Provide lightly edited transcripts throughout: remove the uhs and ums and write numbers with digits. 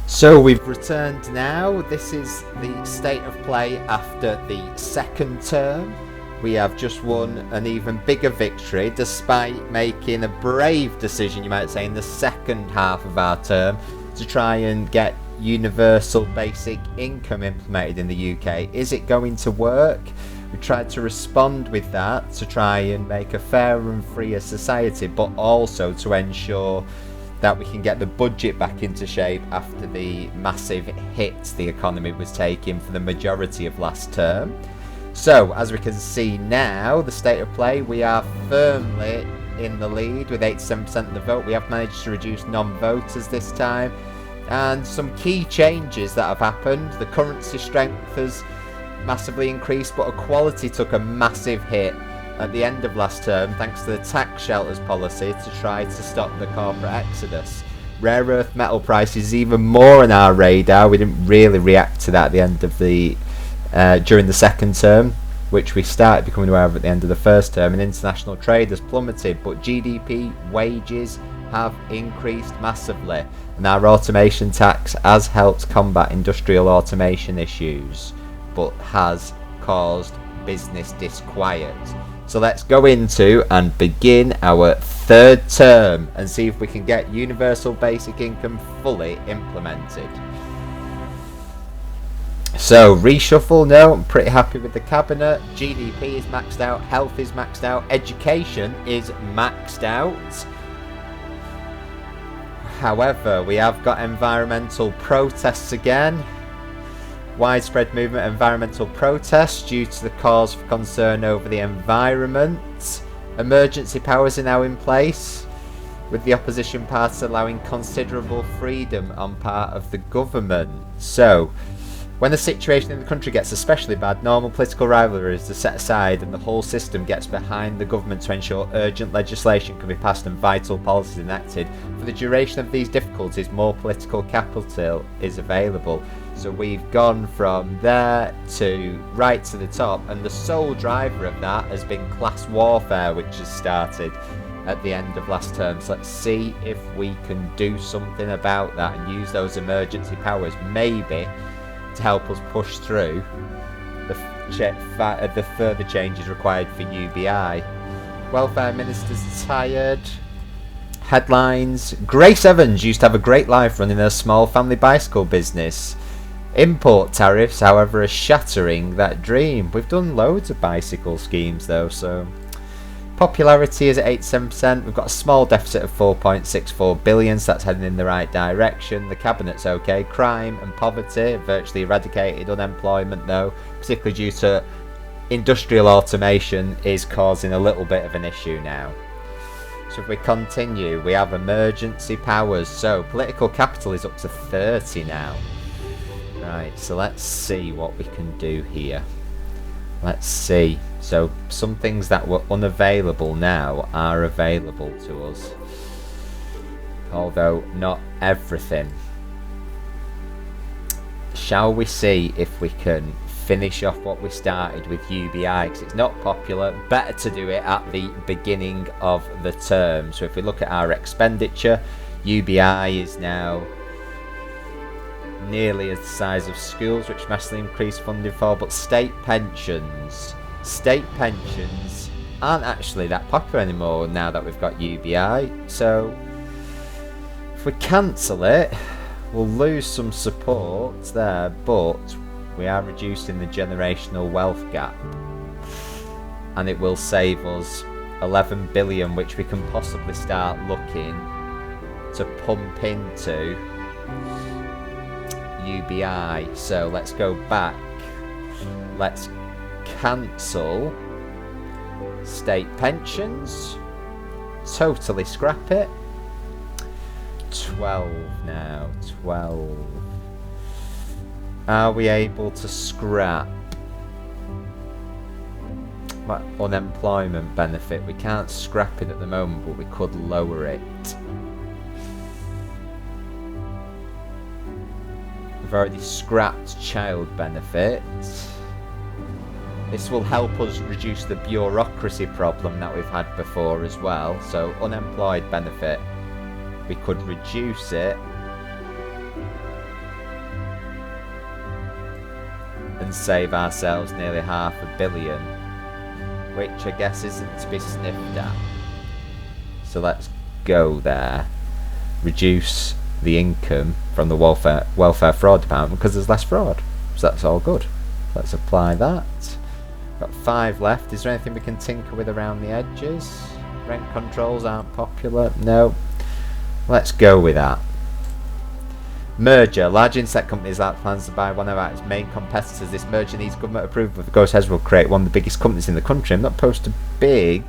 So we've returned now. This is the state of play after the second term. We have just won an even bigger victory despite making a brave decision, you might say, in the second half of our term to try and get universal basic income implemented in the UK. Is it going to work? We tried to respond with that to try and make a fairer and freer society, but also to ensure that we can get the budget back into shape after the massive hits the economy was taking for the majority of last term. So, as we can see now, the state of play, we are firmly in the lead with 87% of the vote. We have managed to reduce non-voters this time. And some key changes that have happened. The currency strength has massively increased, but equality took a massive hit at the end of last term thanks to the tax shelters policy to try to stop the corporate exodus. Rare earth metal prices even more on our radar. We didn't really react to that at the end of the during the second term, which we started becoming aware of at the end of the first term, and international trade has plummeted, but GDP, wages have increased massively, and our automation tax has helped combat industrial automation issues, but has caused business disquiet. So let's go into and begin our third term and see if we can get universal basic income fully implemented. So reshuffle, no, I'm pretty happy with the cabinet. GDP is maxed out, health is maxed out, education is maxed out. However, we have got environmental protests again. Widespread movement of environmental protests due to the cause for concern over the environment. Emergency powers are now in place, with the opposition parties allowing considerable freedom on part of the government. So, when the situation in the country gets especially bad, normal political rivalries are set aside and the whole system gets behind the government to ensure urgent legislation can be passed and vital policies enacted. For the duration of these difficulties, more political capital is available. So we've gone from there to right to the top, and the sole driver of that has been class warfare, which has started at the end of last term. So let's see if we can do something about that and use those emergency powers, maybe, to help us push through the further changes required for UBI. Welfare ministers are tired. Headlines: Grace Evans used to have a great life running a small family bicycle business. Import tariffs, however, are shattering that dream. We've done loads of bicycle schemes though, so popularity is at 87%. We've got a small deficit of 4.64 billion, so that's heading in the right direction. The cabinet's okay. Crime and poverty virtually eradicated. Unemployment though, particularly due to industrial automation, is causing a little bit of an issue now. So if we continue, we have emergency powers. So political capital is up to 30 now. Right, so let's see what we can do here. Let's see. So some things that were unavailable now are available to us, although not everything. Shall we see if we can finish off what we started with UBI, because it's not popular. Better to do it at the beginning of the term. So if we look at our expenditure, UBI is now nearly as the size of schools, which massively increased funding for, but state pensions aren't actually that popular anymore now that we've got UBI. So if we cancel it, we'll lose some support there, but we are reducing the generational wealth gap, and it will save us 11 billion, which we can possibly start looking to pump into UBI. So let's go back. Let's cancel state pensions. Totally scrap it. 12 now. 12. Are we able to scrap that unemployment benefit? We can't scrap it at the moment, but we could lower it. We've already scrapped child benefit. This will help us reduce the bureaucracy problem that we've had before as well. So unemployed benefit, we could reduce it and save ourselves nearly $500 million, which I guess isn't to be sniffed at. So let's go there. Reduce the income from the welfare fraud department because there's less fraud. So that's all good. Let's apply that. Got 5 left. Is there anything we can tinker with around the edges? Rent controls aren't popular. No. Let's go with that. Merger. Large insect companies that plans to buy one of our main competitors. This merger needs government approval. If it goes ahead, will create one of the biggest companies in the country. I'm not opposed to big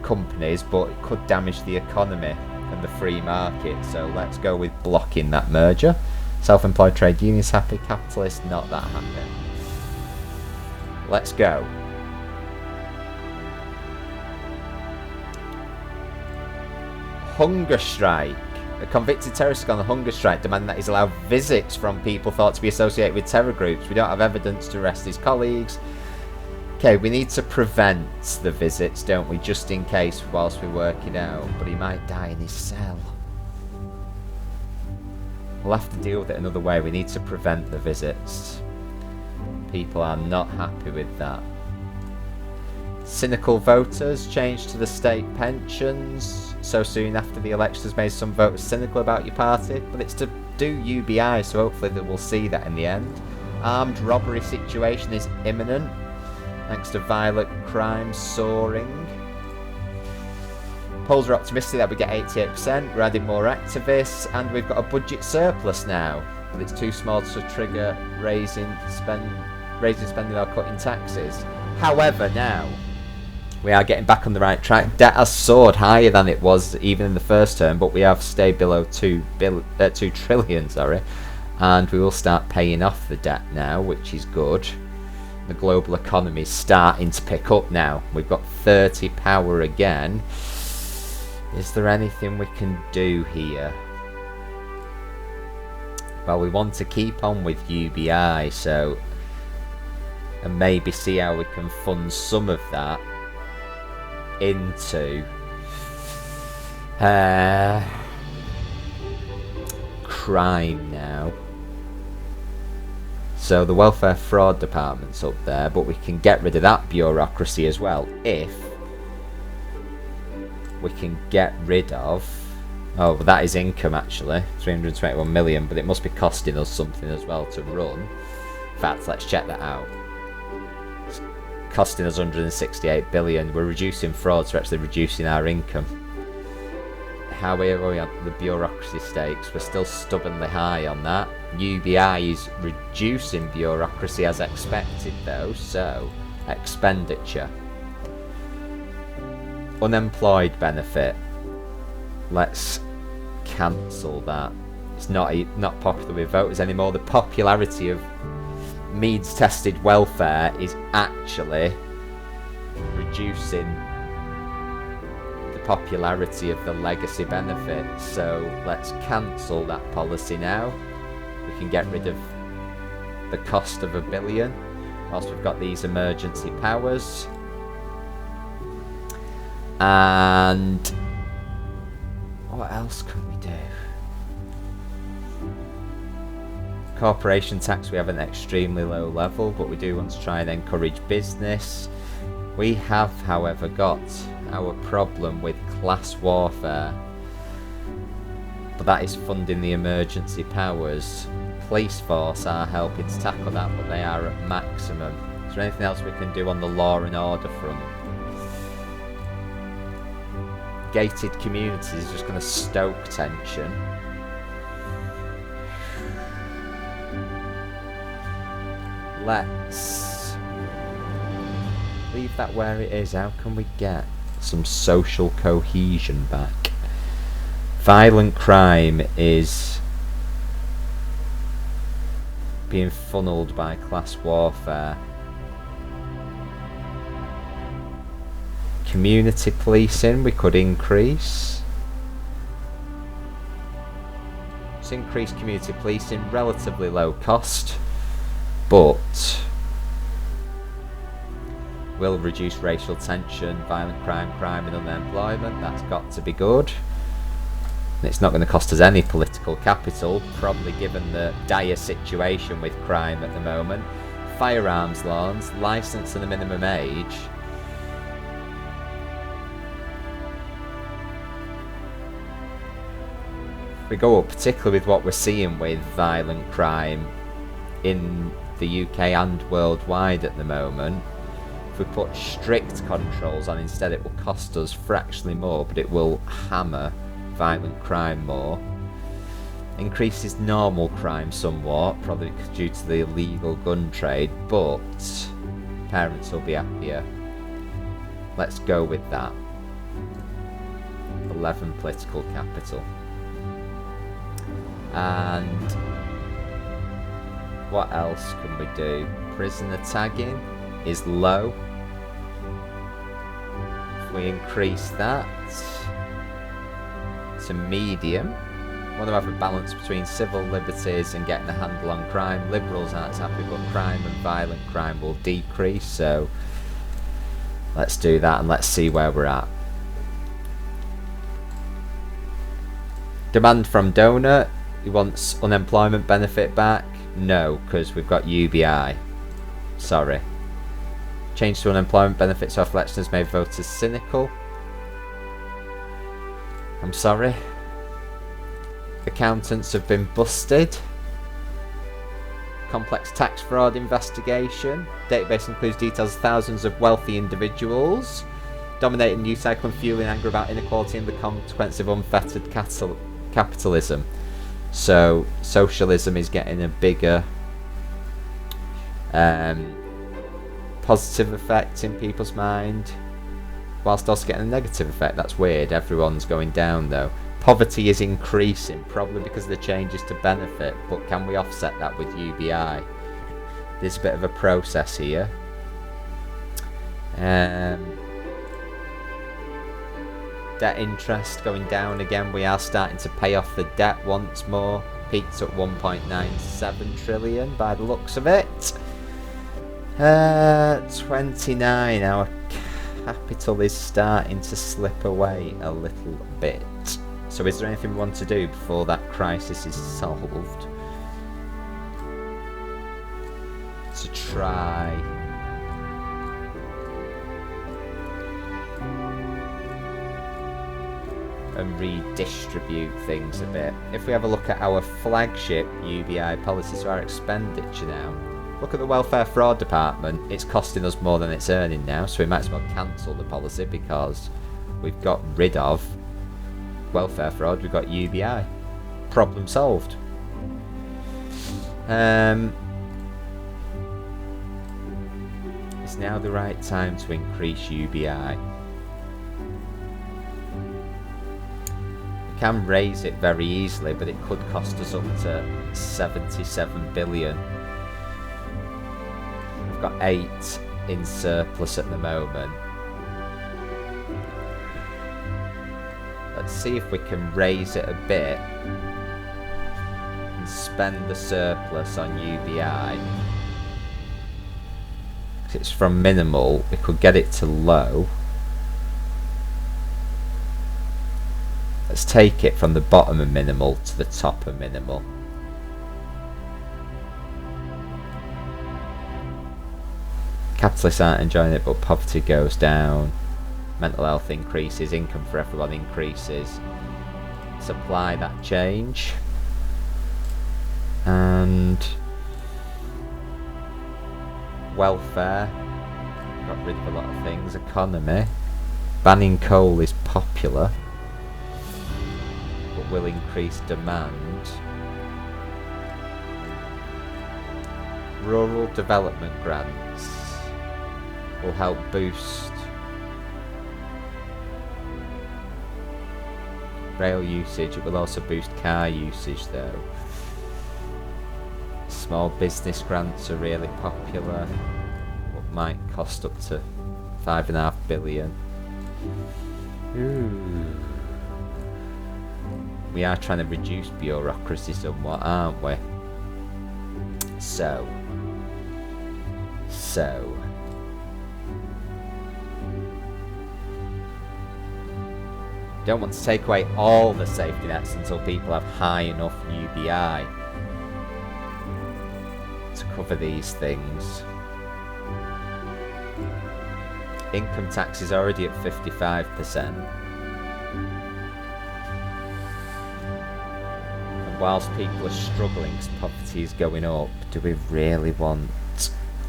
companies, but it could damage the economy and the free market. So let's go with blocking that merger. Self-employed trade unions happy. Capitalists not that happy. Let's go. Hunger strike. A convicted terrorist is on a hunger strike, demanding that he's allowed visits from people thought to be associated with terror groups. We don't have evidence to arrest his colleagues. Okay, we need to prevent the visits, don't we? Just in case whilst we work it out. But he might die in his cell. We'll have to deal with it another way. We need to prevent the visits. People are not happy with that. Cynical voters change to the state pensions so soon after the election has made some voters cynical about your party, but it's to do UBI, so hopefully that we'll see that in the end. Armed robbery situation is imminent thanks to violent crime soaring. Polls are optimistic that we get 88%, we're adding more activists, and we've got a budget surplus now, but it's too small to trigger raising spending or cutting taxes. However, now we are getting back on the right track. Debt has soared higher than it was even in the first term, but we have stayed below 2 trillion, and we will start paying off the debt now, which is good. The global economy is starting to pick up now. We've got 30 power again. Is there anything we can do here? Well, we want to keep on with UBI, so and maybe see how we can fund some of that into crime now. So the welfare fraud department's up there, but we can get rid of that bureaucracy as well if we can get rid of... Oh, well, that is income actually, 321 million, but it must be costing us something as well to run. In fact, let's check that out. It's costing us 168 billion. We're reducing fraud, so we're actually reducing our income. How are we on the bureaucracy stakes? We're still stubbornly high on that. UBI is reducing bureaucracy as expected though, so expenditure. Unemployed benefit. Let's cancel that. It's not popular with voters anymore. The popularity of means tested welfare is actually reducing the popularity of the legacy benefit. So let's cancel that policy now. We can get rid of the cost of $1 billion whilst we've got these emergency powers. And what else can we do? Corporation tax, we have an extremely low level, but we do want to try and encourage business. We have, however, got our problem with class warfare, but that is funding the emergency powers. Police force are helping to tackle that, but they are at maximum. Is there anything else we can do on the law and order front? Gated communities is just going to stoke tension. Let's leave that where it is. How can we get some social cohesion back? Violent crime is being funneled by class warfare. Community policing we could increase. Let's increase community policing, relatively low cost, but will reduce racial tension, violent crime and unemployment. That's got to be good. And it's not going to cost us any political capital, probably given the dire situation with crime at the moment. firearms laws, licence and the minimum age. If we go up, particularly with what we're seeing with violent crime in the UK and worldwide at the moment, if we put strict controls on instead, it will cost us fractionally more, but it will hammer violent crime more. Increases normal crime somewhat, probably due to the illegal gun trade, but parents will be happier. Let's go with that. 11 political capital. And what else can we do? Prisoner tagging is low. If we increase that to medium, we want to have a balance between civil liberties and getting a handle on crime. Liberals aren't happy, but crime and violent crime will decrease, so let's do that and let's see where we're at. Demand from donor. He wants unemployment benefit back. No, because we've got UBI. Sorry. Change to unemployment benefits off elections made voters cynical. I'm sorry. Accountants have been busted. Complex tax fraud investigation. Database includes details of thousands of wealthy individuals. Dominating news cycle and fueling anger about inequality and the consequence of unfettered capitalism. So socialism is getting a bigger positive effect in people's mind, whilst also getting a negative effect. That's weird. Everyone's going down though. Poverty is increasing, probably because of the changes to benefit, but can we offset that with UBI? There's a bit of a process here. Debt interest going down again. We are starting to pay off the debt once more. Peaked at 1.97 trillion by the looks of it. 29. Our capital is starting to slip away a little bit. So is there anything we want to do before that crisis is solved? To try and redistribute things a bit. If we have a look at our flagship UBI policy, so our expenditure now, look at the welfare fraud department. It's costing us more than it's earning now, so we might as well cancel the policy because we've got rid of welfare fraud. We've got UBI. Problem solved. It's now the right time to increase UBI. Can raise it very easily, but it could cost us up to 77 billion. We've got 8 in surplus at the moment. Let's see if we can raise it a bit and spend the surplus on UBI. Because it's from minimal, we could get it to low. Let's take it from the bottom of minimal to the top of minimal. Capitalists aren't enjoying it, but poverty goes down. Mental health increases, income for everyone increases. Let's apply that change. And welfare. Got rid of a lot of things. Economy. Banning coal is popular, will increase demand. Rural development grants will help boost rail usage. It will also boost car usage though. Small business grants are really popular. What might cost up to 5.5 billion. Ooh. We are trying to reduce bureaucracy somewhat, aren't we? So. Don't want to take away all the safety nets until people have high enough UBI. to cover these things. Income tax is already at 55%. And whilst people are struggling because poverty is going up, do we really want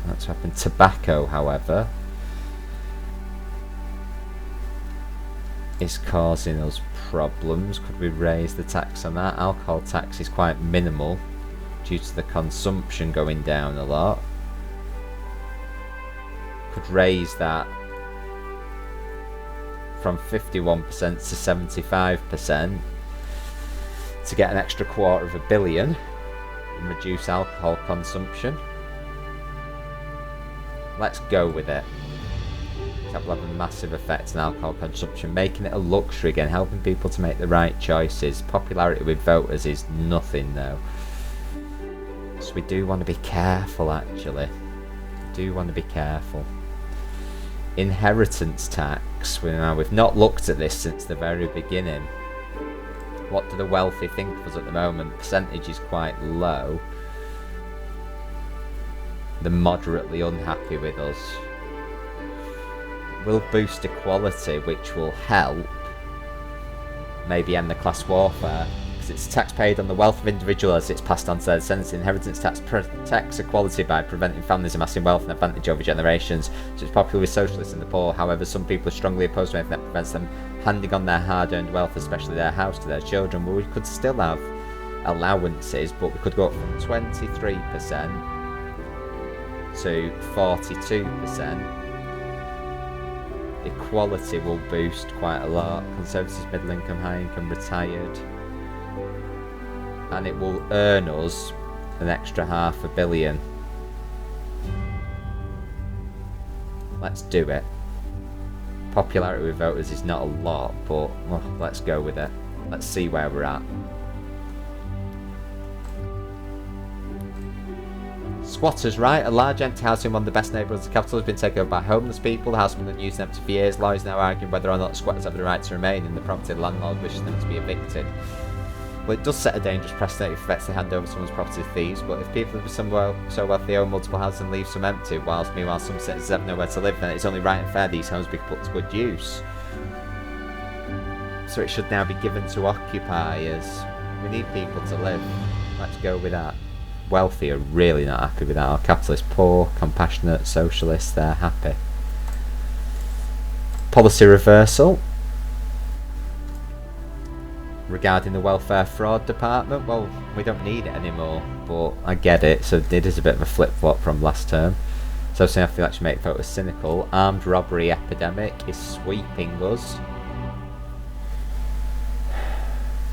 that to happen? Tobacco, however, is causing us problems. Could we raise the tax on that? Alcohol tax is quite minimal due to the consumption going down a lot. Could raise that from 51% to 75% to get an extra $250 million and reduce alcohol consumption. Let's go with it. That will have a massive effect on alcohol consumption, making it a luxury again, helping people to make the right choices. Popularity with voters is nothing though. So we do want to be careful actually. We do want to be careful. Inheritance tax. We've not looked at this since the very beginning. What do the wealthy think of us at the moment? The percentage is quite low. They're moderately unhappy with us. We'll boost equality, which will help maybe end the class warfare, because it's tax paid on the wealth of individuals as it's passed on to their descendants. Inheritance tax protects equality by preventing families amassing wealth and advantage over generations, so it's popular with socialists and the poor. However, some people are strongly opposed to anything that prevents them handing on their hard-earned wealth, especially their house, to their children. Well, we could still have allowances, but we could go up from 23% to 42%. Equality will boost quite a lot. Conservatives, middle income, high income, retired. And it will earn us an extra $500 million. Let's do it. Popularity with voters is not a lot, but well, let's go with it. Let's see where we're at. Squatters' right. A large empty house in one of the best neighbourhoods of the capital has been taken over by homeless people. The house has been used empty for years. Lawyers now arguing whether or not squatters have the right to remain in the property. The landlord wishes them to be evicted. Well, it does set a dangerous precedent if vets to hand over someone's property to thieves, but if people are so wealthy they own multiple houses and leave some empty, meanwhile some citizens have nowhere to live, then it's only right and fair these homes be put to good use. So it should now be given to occupiers. We need people to live. Let's go with that. Wealthy are really not happy with that. Our capitalists, poor, compassionate, socialists, they're happy. Policy reversal regarding the welfare fraud department. Well, we don't need it anymore, but I get it. So it is a bit of a flip-flop from last term. So soon after the election, make voters cynical. Armed robbery epidemic is sweeping us.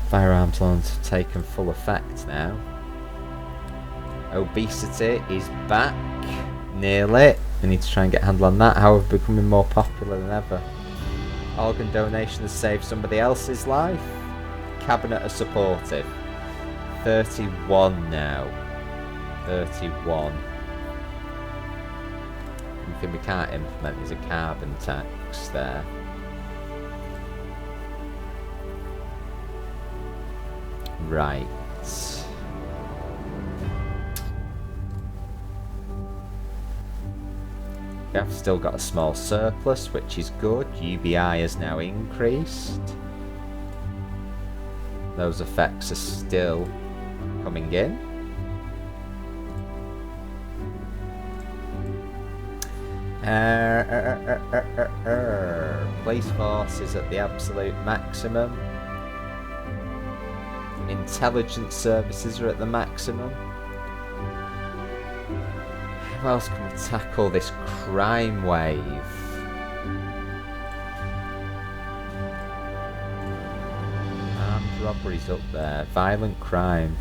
Firearms laws have taken full effect now. Obesity is back, nearly. We need to try and get a handle on that. However, becoming more popular than ever. Organ donation has saved somebody else's life. Cabinet are supportive. 31 now. 31. One thing we can't implement is a carbon tax there. Right. We have still got a small surplus, which is good. UBI has now increased. Those effects are still coming in. Police force is at the absolute maximum. Intelligence services are at the maximum. How else can we tackle this crime wave? Armed robberies up there, violent crime,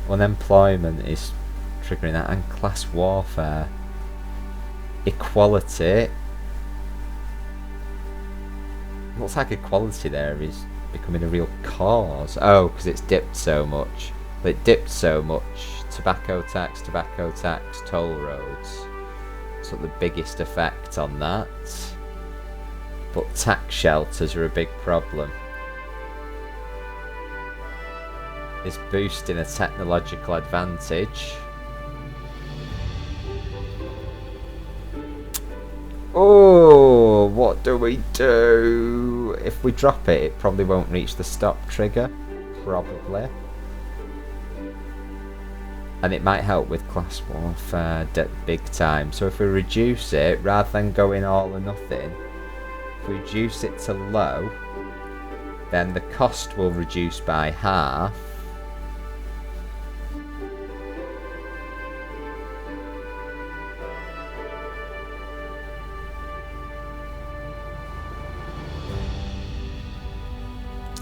unemployment is triggering that, and class warfare. Equality. Looks like equality there is becoming a real cause. Oh, because it's dipped so much. Well, it dipped so much. Tobacco tax, toll roads. So the biggest effect on that. But tax shelters are a big problem. It's boosting a technological advantage. what do we do? If we drop it, it probably won't reach the stop trigger. Probably. And it might help with class warfare big time. So if we reduce it, rather than going all or nothing, if we reduce it to low, then the cost will reduce by half.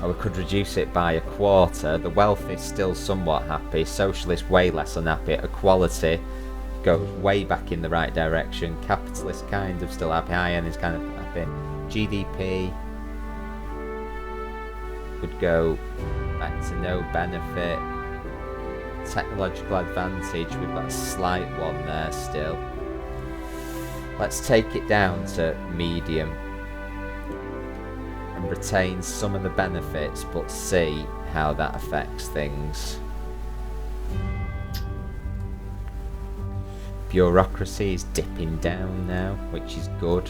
Or we could reduce it by a quarter. The wealthy still somewhat happy, socialists way less unhappy, equality goes way back in the right direction, capitalists kind of still happy, high end is kind of happy, GDP would go back to no benefit, technological advantage, we've got a slight one there still. Let's take it down to medium and retain some of the benefits, but see how that affects things. Bureaucracy is dipping down now, which is good.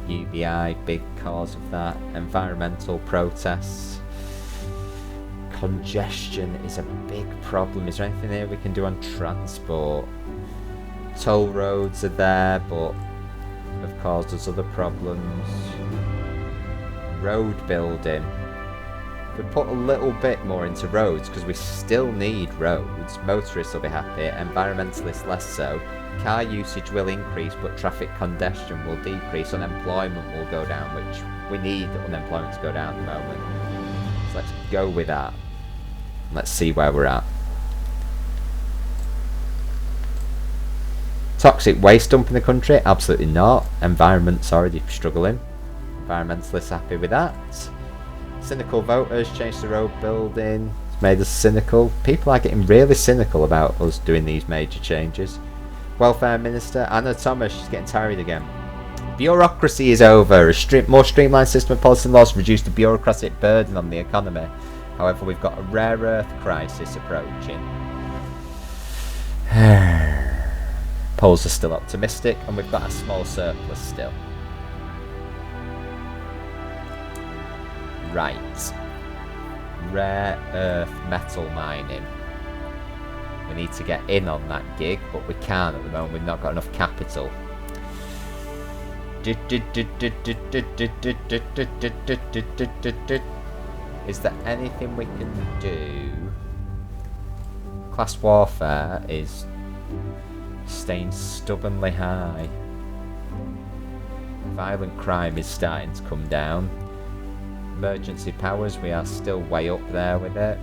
UBI, big cause of that. Environmental protests. Congestion is a big problem. Is there anything here we can do on transport? Toll roads are there, but have caused us other problems. Road building. We put a little bit more into roads because we still need roads. Motorists will be happy, environmentalists less so. Car usage will increase, but traffic congestion will decrease. Unemployment will go down, which we need unemployment to go down at the moment. So let's go with that. Let's see where we're at. Toxic waste dump in the country? Absolutely not. Environment's already struggling. Environmentalists happy with that. Cynical voters changed the road building. It's made us cynical. People are getting really cynical about us doing these major changes. Welfare Minister Anna Thomas, she's getting tired again. Bureaucracy is over. A more streamlined system of policy and laws reduce the bureaucratic burden on the economy. However, we've got a rare earth crisis approaching. Polls are still optimistic, and we've got a small surplus still. Right. Rare earth metal mining. We need to get in on that gig, but we can't at the moment. We've not got enough capital. Is there anything we can do? Class warfare is staying stubbornly high. Violent crime is starting to come down. Emergency powers, we are still way up there with it.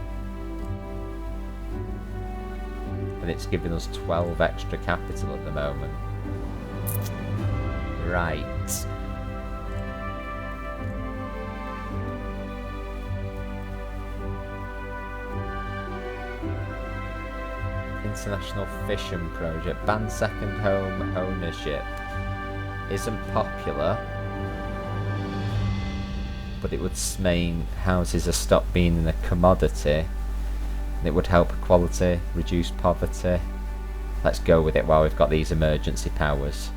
And it's giving us 12 extra capital at the moment. Right. International Fishing Project. Ban second home ownership. Isn't popular, but it would mean houses are stopped being a commodity. And it would help equality, reduce poverty. Let's go with it while we've got these emergency powers.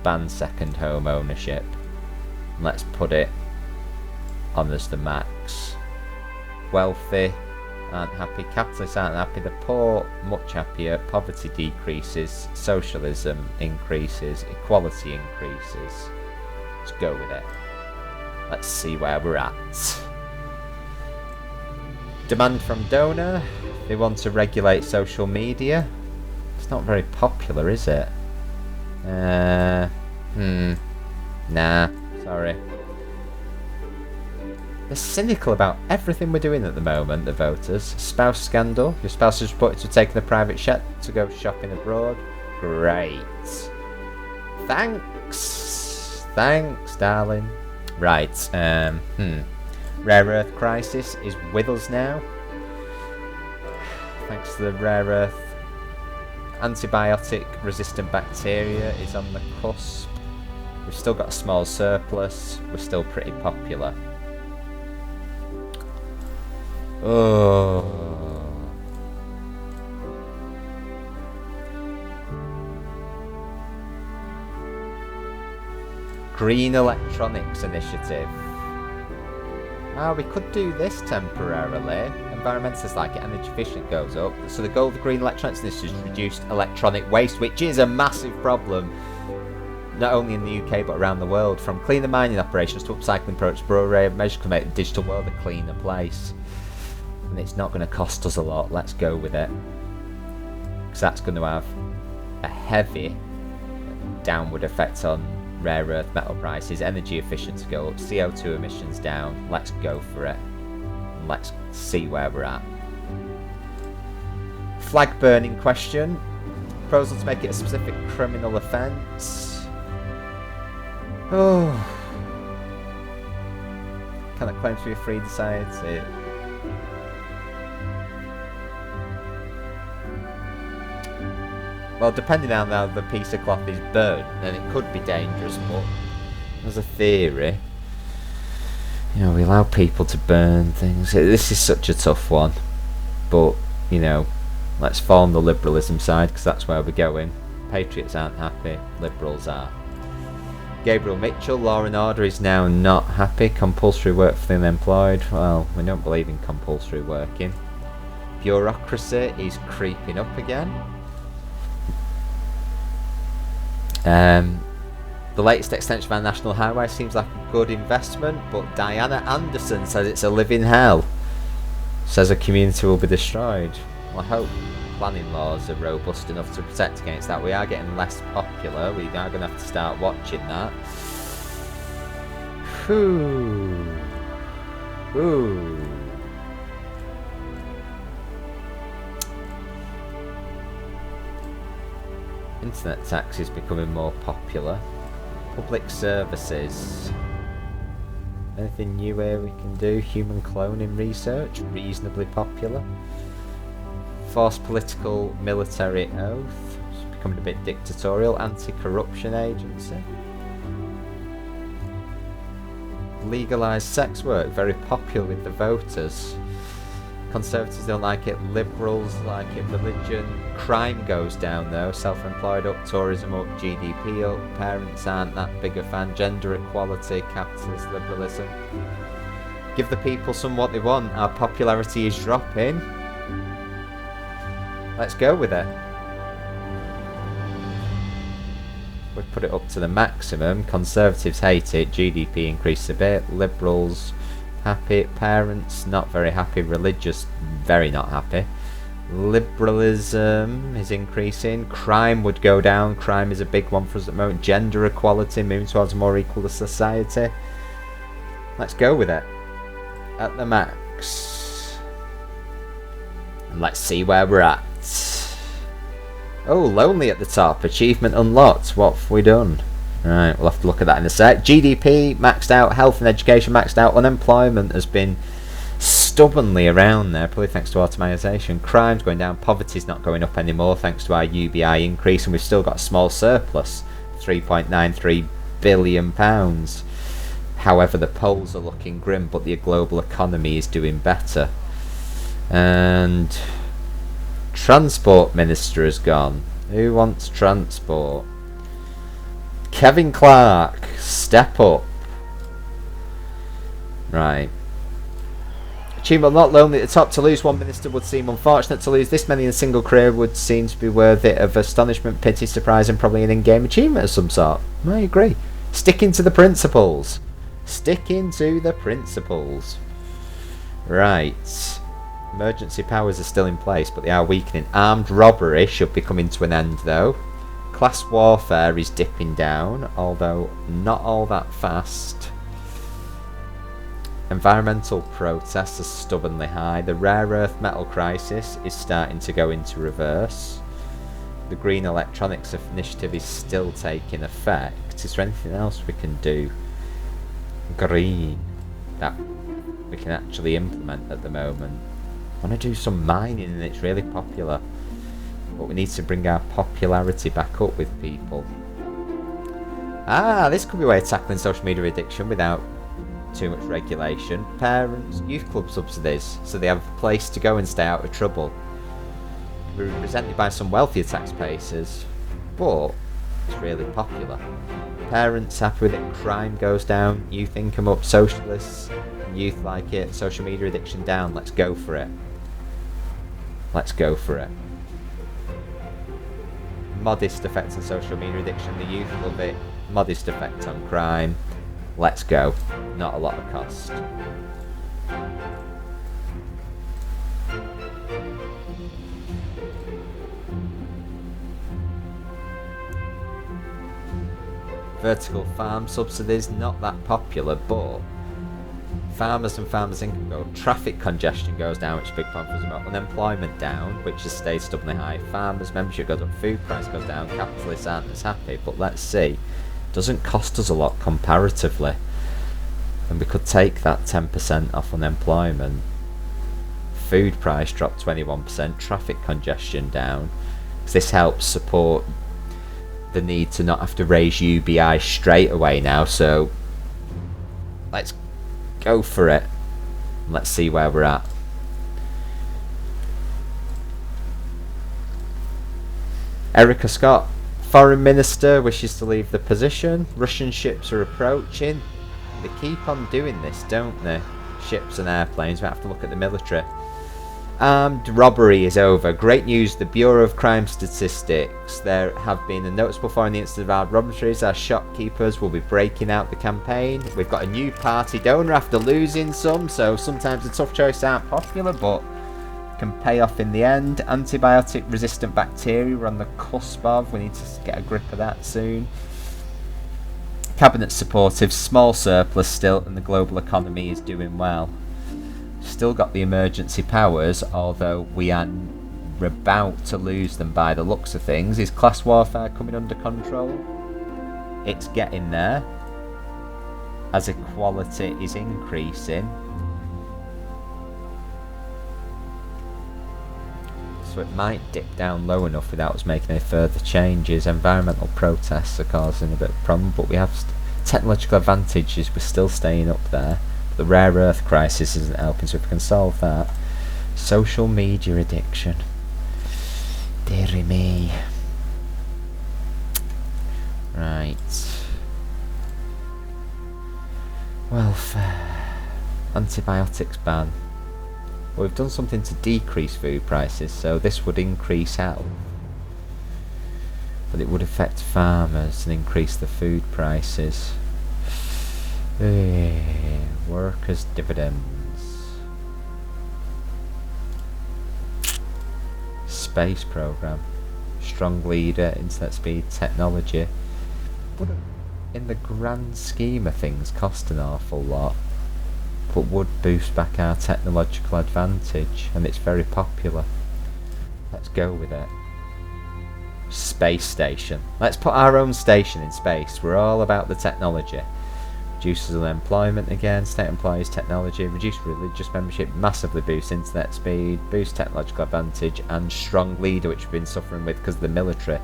Ban second home ownership. And let's put it on as the max. Wealthy aren't happy, capitalists aren't happy, the poor much happier, poverty decreases, socialism increases, equality increases. Let's go with it. Let's see where we're at. Demand from donor. They want to regulate social media. It's not very popular, is it? Nah, sorry. They're cynical about everything we're doing at the moment, the voters. Spouse scandal. Your spouse is reported to have taken a private jet to go shopping abroad. Great. Thanks. Thanks, darling. Right. Rare earth crisis is with us now. Thanks to the rare earth. Antibiotic resistant bacteria is on the cusp. We've still got a small surplus. We're still pretty popular. Oh. Green Electronics Initiative. We could do this temporarily. Environmentalists like it, energy efficient goes up. So the goal of the Green Electronics Initiative is reduced electronic waste, which is a massive problem, not only in the UK but around the world. From cleaner mining operations to upcycling products, Robbery measures can make the digital world a cleaner place. And it's not going to cost us a lot. Let's go with it. Because that's going to have a heavy downward effect on rare earth metal prices. Energy efficiency go up, CO2 emissions down. Let's go for it. And let's see where we're at. Flag burning question. Proposal to make it a specific criminal offence. Oh. Can it claim to be a free society? Well, depending on how the piece of cloth is burnt, then it could be dangerous, but as a theory, you know, we allow people to burn things. This is such a tough one, but, you know, let's fall on the liberalism side, because that's where we're going. Patriots aren't happy, liberals are. Gabriel Mitchell, Law and Order is now not happy. Compulsory work for the unemployed. Well, we don't believe in compulsory working. Bureaucracy is creeping up again. The latest extension of our national highway seems like a good investment, but Diana Anderson says it's a living hell. Says a community will be destroyed. Well, I hope planning laws are robust enough to protect against that. We are getting less popular. We are going to have to start watching that. Whew. Ooh. Internet tax is becoming more popular. Public services. Anything new here we can do? Human cloning research, reasonably popular. Forced political military oath, it's becoming a bit dictatorial. Anti-corruption agency. Legalised sex work, very popular with the voters. Conservatives don't like it, liberals like it. Religion, crime goes down though. Self-employed up, tourism up, GDP up. Parents aren't that big a fan. Gender equality, capitalist liberalism. Give the people some what they want. Our popularity is dropping. Let's go with it. We put it up to the maximum. Conservatives hate it. GDP increased a bit. Liberals happy. Parents not very happy. Religious very not happy. Liberalism is increasing. Crime would go down. Crime is a big one for us at the moment. Gender equality, moving towards a more equal society. Let's go with it at the max and let's see where we're at. Oh, lonely at the top. Achievement unlocked. What have we done? Right, we'll have to look at that in a sec. GDP maxed out, health and education maxed out, unemployment has been stubbornly around there, probably thanks to automatisation. Crime's going down, poverty's not going up anymore thanks to our UBI increase, and we've still got a small surplus, £3.93 billion. However, the polls are looking grim, but the global economy is doing better. And Transport Minister has gone. Who wants transport? Kevin Clark, step up. Right. Achievement not lonely at the top. To lose one minister would seem unfortunate. To lose this many in a single career would seem to be worthy of astonishment, pity, surprise, and probably an in-game achievement of some sort. I agree. Sticking to the principles. Sticking to the principles. Right. Emergency powers are still in place, but they are weakening. Armed robbery should be coming to an end, though. Class warfare is dipping down, although not all that fast. Environmental protests are stubbornly high. The rare earth metal crisis is starting to go into reverse. The Green Electronics Initiative is still taking effect. Is there anything else we can do green that we can actually implement at the moment? I want to do some mining and it's really popular. But we need to bring our popularity back up with people. This could be a way of tackling social media addiction without too much regulation. Parents, youth club subsidies, so they have a place to go and stay out of trouble. We're represented by some wealthier taxpayers, but It's really popular. Parents happy with it, crime goes down, youth income up, socialists and youth like it, social media addiction down. Let's go for it. Let's go for it. Modest effect on social media addiction, the youth love it. Modest effect on crime. Let's go. Not a lot of cost. Vertical farm subsidies, not that popular, but farmers and farmers' income go. Traffic congestion goes down, which is a big problem for us. Unemployment down, which has stayed stubbornly high. Farmers' membership goes up, food price goes down, capitalists aren't as happy, but let's see. Doesn't cost us a lot comparatively. And we could take that 10% off unemployment. Food price dropped 21%, traffic congestion down. This helps support the need to not have to raise UBI straight away now, so let's go for it. Let's see where we're at. Erica Scott, Foreign Minister, wishes to leave the position. Russian ships are approaching. They keep on doing this, don't they? Ships and airplanes. We have to look at the military. Armed robbery is over. Great news, the Bureau of Crime Statistics. There have been a noticeable fall in the incidence of armed robberies. Our shopkeepers will be breaking out the campaign. We've got a new party donor after losing some, so sometimes the tough choices aren't popular, but can pay off in the end. Antibiotic resistant bacteria, we're on the cusp of. We need to get a grip of that soon. Cabinet supportive, small surplus still, and the global economy is doing well. Still got the emergency powers, although we are about to lose them by the looks of things. Is class warfare coming under control? It's getting there, as equality is increasing. So it might dip down low enough without us making any further changes. Environmental protests are causing a bit of problem, but we have technological advantages. We're still staying up there. The rare earth crisis isn't helping, so if we can solve that. Social media addiction. Dearie me. Right. Welfare. Antibiotics ban. Well, we've done something to decrease food prices, so this would increase health. But it would affect farmers and increase the food prices. Workers' dividends. Space program. Strong leader, internet speed, technology. Wouldn't, in the grand scheme of things, cost an awful lot, but would boost back our technological advantage, and it's very popular. Let's go with it. Space station. Let's put our own station in space. We're all about the technology. Reduces unemployment again, state employees, technology, reduce religious membership, massively boost internet speed, boost technological advantage, and strong leader, which we've been suffering with because of the military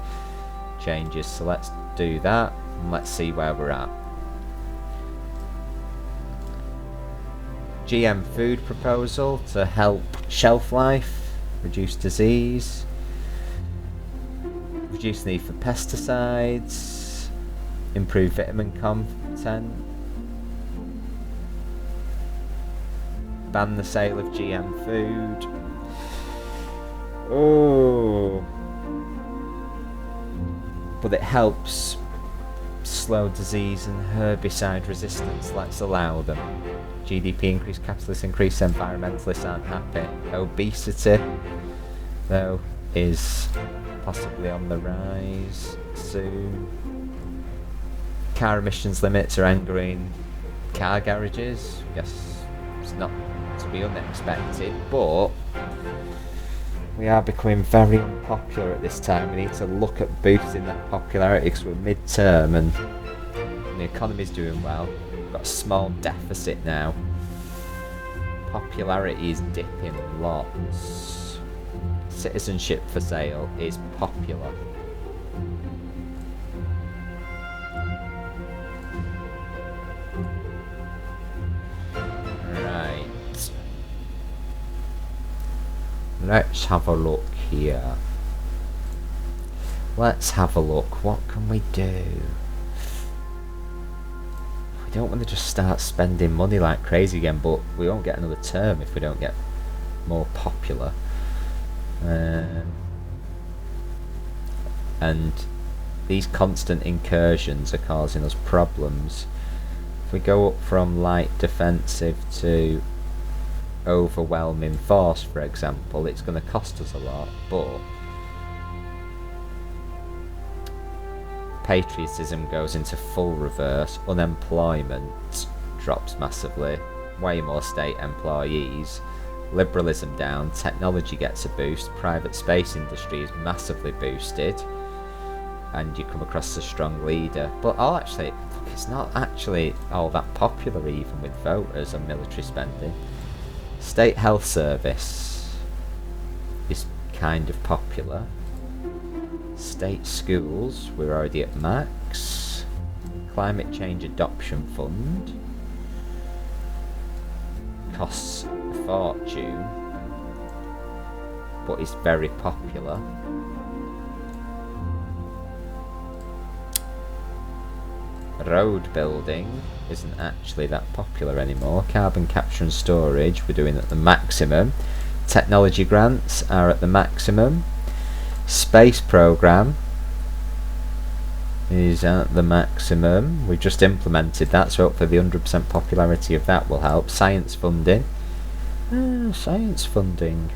changes. So let's do that, and let's see where we're at. GM food proposal to help shelf life, reduce disease, reduce need for pesticides, improve vitamin content, ban the sale of GM food. Oh, but it helps slow disease and herbicide resistance. Let's allow them. GDP increase, capitalists increase, environmentalists aren't happy. Obesity, though, is possibly on the rise soon. Car emissions limits are angering car garages. I guess it's not to be unexpected, but we are becoming very unpopular at this time. We need to look at boosting that popularity because we're mid-term and the economy's doing well. We've got a small deficit now. Popularity is dipping lots. Citizenship for sale is popular. Right. Let's have a look here. Let's have a look. What can we do? We don't want to just start spending money like crazy again, but we won't get another term if we don't get more popular. And these constant incursions are causing us problems. If we go up from light defensive to overwhelming force, for example, it's going to cost us a lot, but patriotism goes into full reverse, unemployment drops massively, way more state employees, liberalism down, technology gets a boost, private space industry is massively boosted, and you come across a strong leader. But actually, it's not actually all that popular even with voters on military spending. State health service is kind of popular. State schools, we're already at max. Climate change adoption fund costs a fortune, but is very popular. Road building isn't actually that popular anymore. Carbon capture and storage, we're doing at the maximum. Technology grants are at the maximum. Space program is at the maximum. We've just implemented that, so hopefully the 100% popularity of that will help. Science funding. Science funding.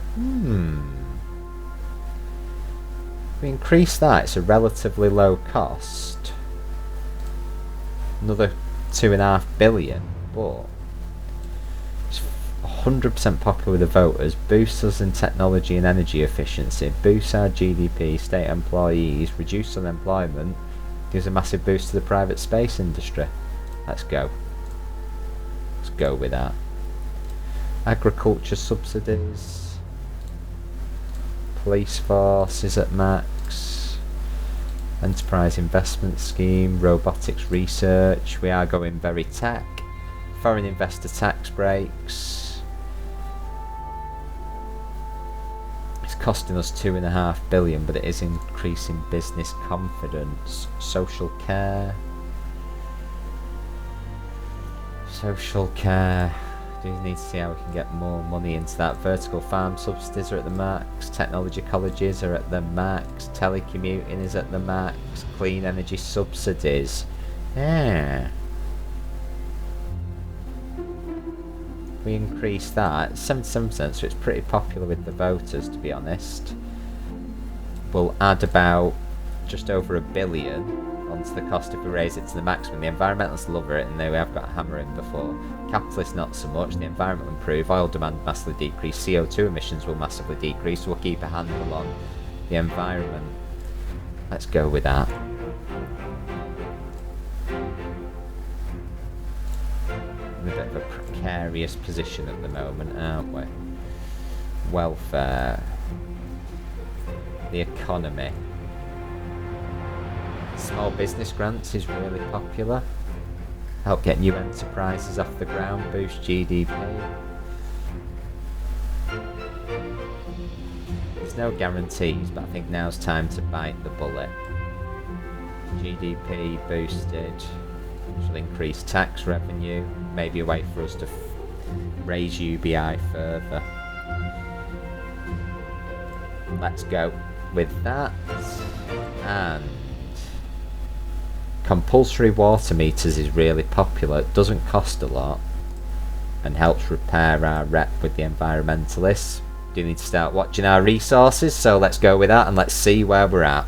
If we increase that, it's a relatively low cost. Another 2.5 billion, but it's 100% popular with the voters, boosts us in technology and energy efficiency, boosts our GDP, state employees, reduce unemployment, gives a massive boost to the private space industry. Let's go. Let's go with that. Agriculture subsidies, police force is at max. Enterprise investment scheme, robotics research, we are going very tech. Foreign investor tax breaks. It's costing us 2.5 billion, but it is increasing business confidence. Social care. Social care. Do need to see how we can get more money into that. Vertical farm subsidies are at the max. Technology colleges are at the max. Telecommuting is at the max. Clean energy subsidies. Yeah. We increase that. 77%, so it's pretty popular with the voters, to be honest. We'll add about just over $1 billion onto the cost if we raise it to the maximum. The environmentalists love it, and we have got a hammer in before. Capitalists not so much. The environment will improve, oil demand massively decrease, CO2 emissions will massively decrease, so we'll keep a handle on the environment. Let's go with that. In a bit of a precarious position at the moment, aren't we? Welfare. The economy. Small business grants is really popular. Help get new enterprises off the ground, boost GDP. There's no guarantees, but I think now's time to bite the bullet. GDP boosted, which will increase tax revenue, maybe a way for us to raise UBI further. Let's go with that. And compulsory water meters is really popular. It doesn't cost a lot and helps repair our rep with the environmentalists. Do need to start watching our resources, so let's go with that and let's see where we're at.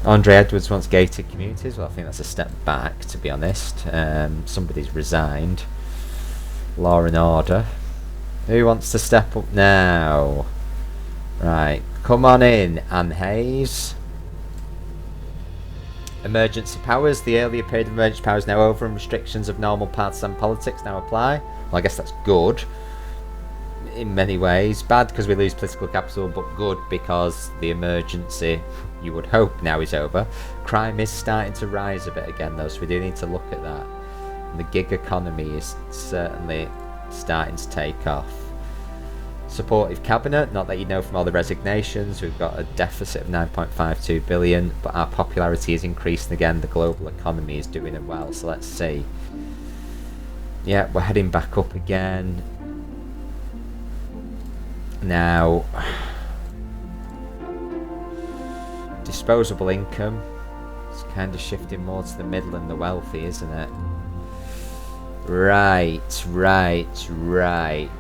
Andre Edwards wants gated communities. Well, I think that's a step back, to be honest. Somebody's resigned. Law and order. Who wants to step up now? Right, come on in, Anne Hayes. Emergency powers. The earlier period of emergency powers now over, and restrictions of normal partisan politics now apply. Well, I guess that's good in many ways. Bad because we lose political capital, but good because the emergency, you would hope, now is over. Crime is starting to rise a bit again, though, so we do need to look at that. And the gig economy is certainly starting to take off. Supportive cabinet, not that you know from all the resignations. We've got a deficit of 9.52 billion, but our popularity is increasing again. The global economy is doing it well, so let's see. Yeah, we're heading back up again. Now, disposable income, it's kind of shifting more to the middle and the wealthy, isn't it? Right.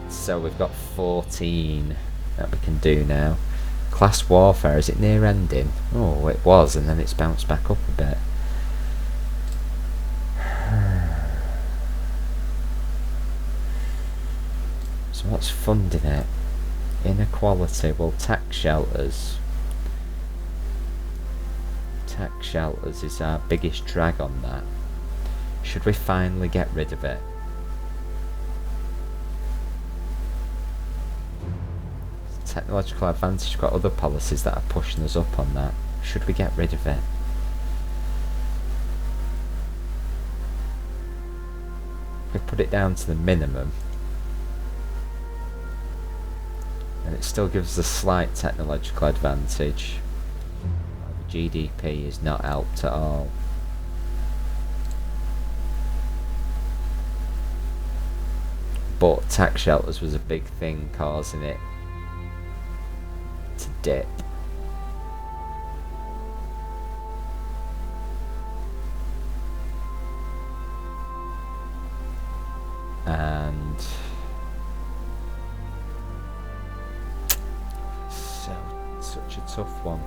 So we've got 14 that we can do now. Class warfare, is it near ending? Oh, it was, and then it's bounced back up a bit. So what's funding it? Inequality, well, tax shelters. Tax shelters is our biggest drag on that. Should we finally get rid of it? Technological advantage, we've got other policies that are pushing us up on that. Should we get rid of it? We put it down to the minimum, and it still gives us a slight technological advantage. The GDP is not helped at all. But tax shelters was a big thing causing it to dip. And such a tough one.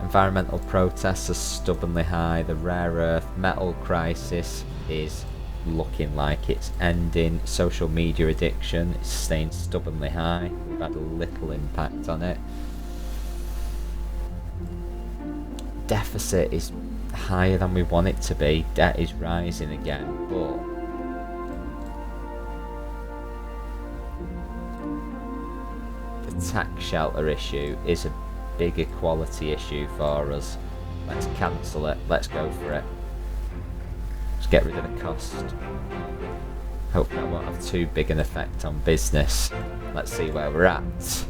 Environmental protests are stubbornly high. The rare earth metal crisis is looking like it's ending. Social media addiction is staying stubbornly high. We've had a little impact on it. Deficit is higher than we want it to be. Debt is rising again, but the tax shelter issue is a big equality issue for us. Let's cancel it. Let's go for it. Let's get rid of the cost. Hope that won't have too big an effect on business. Let's see where we're at.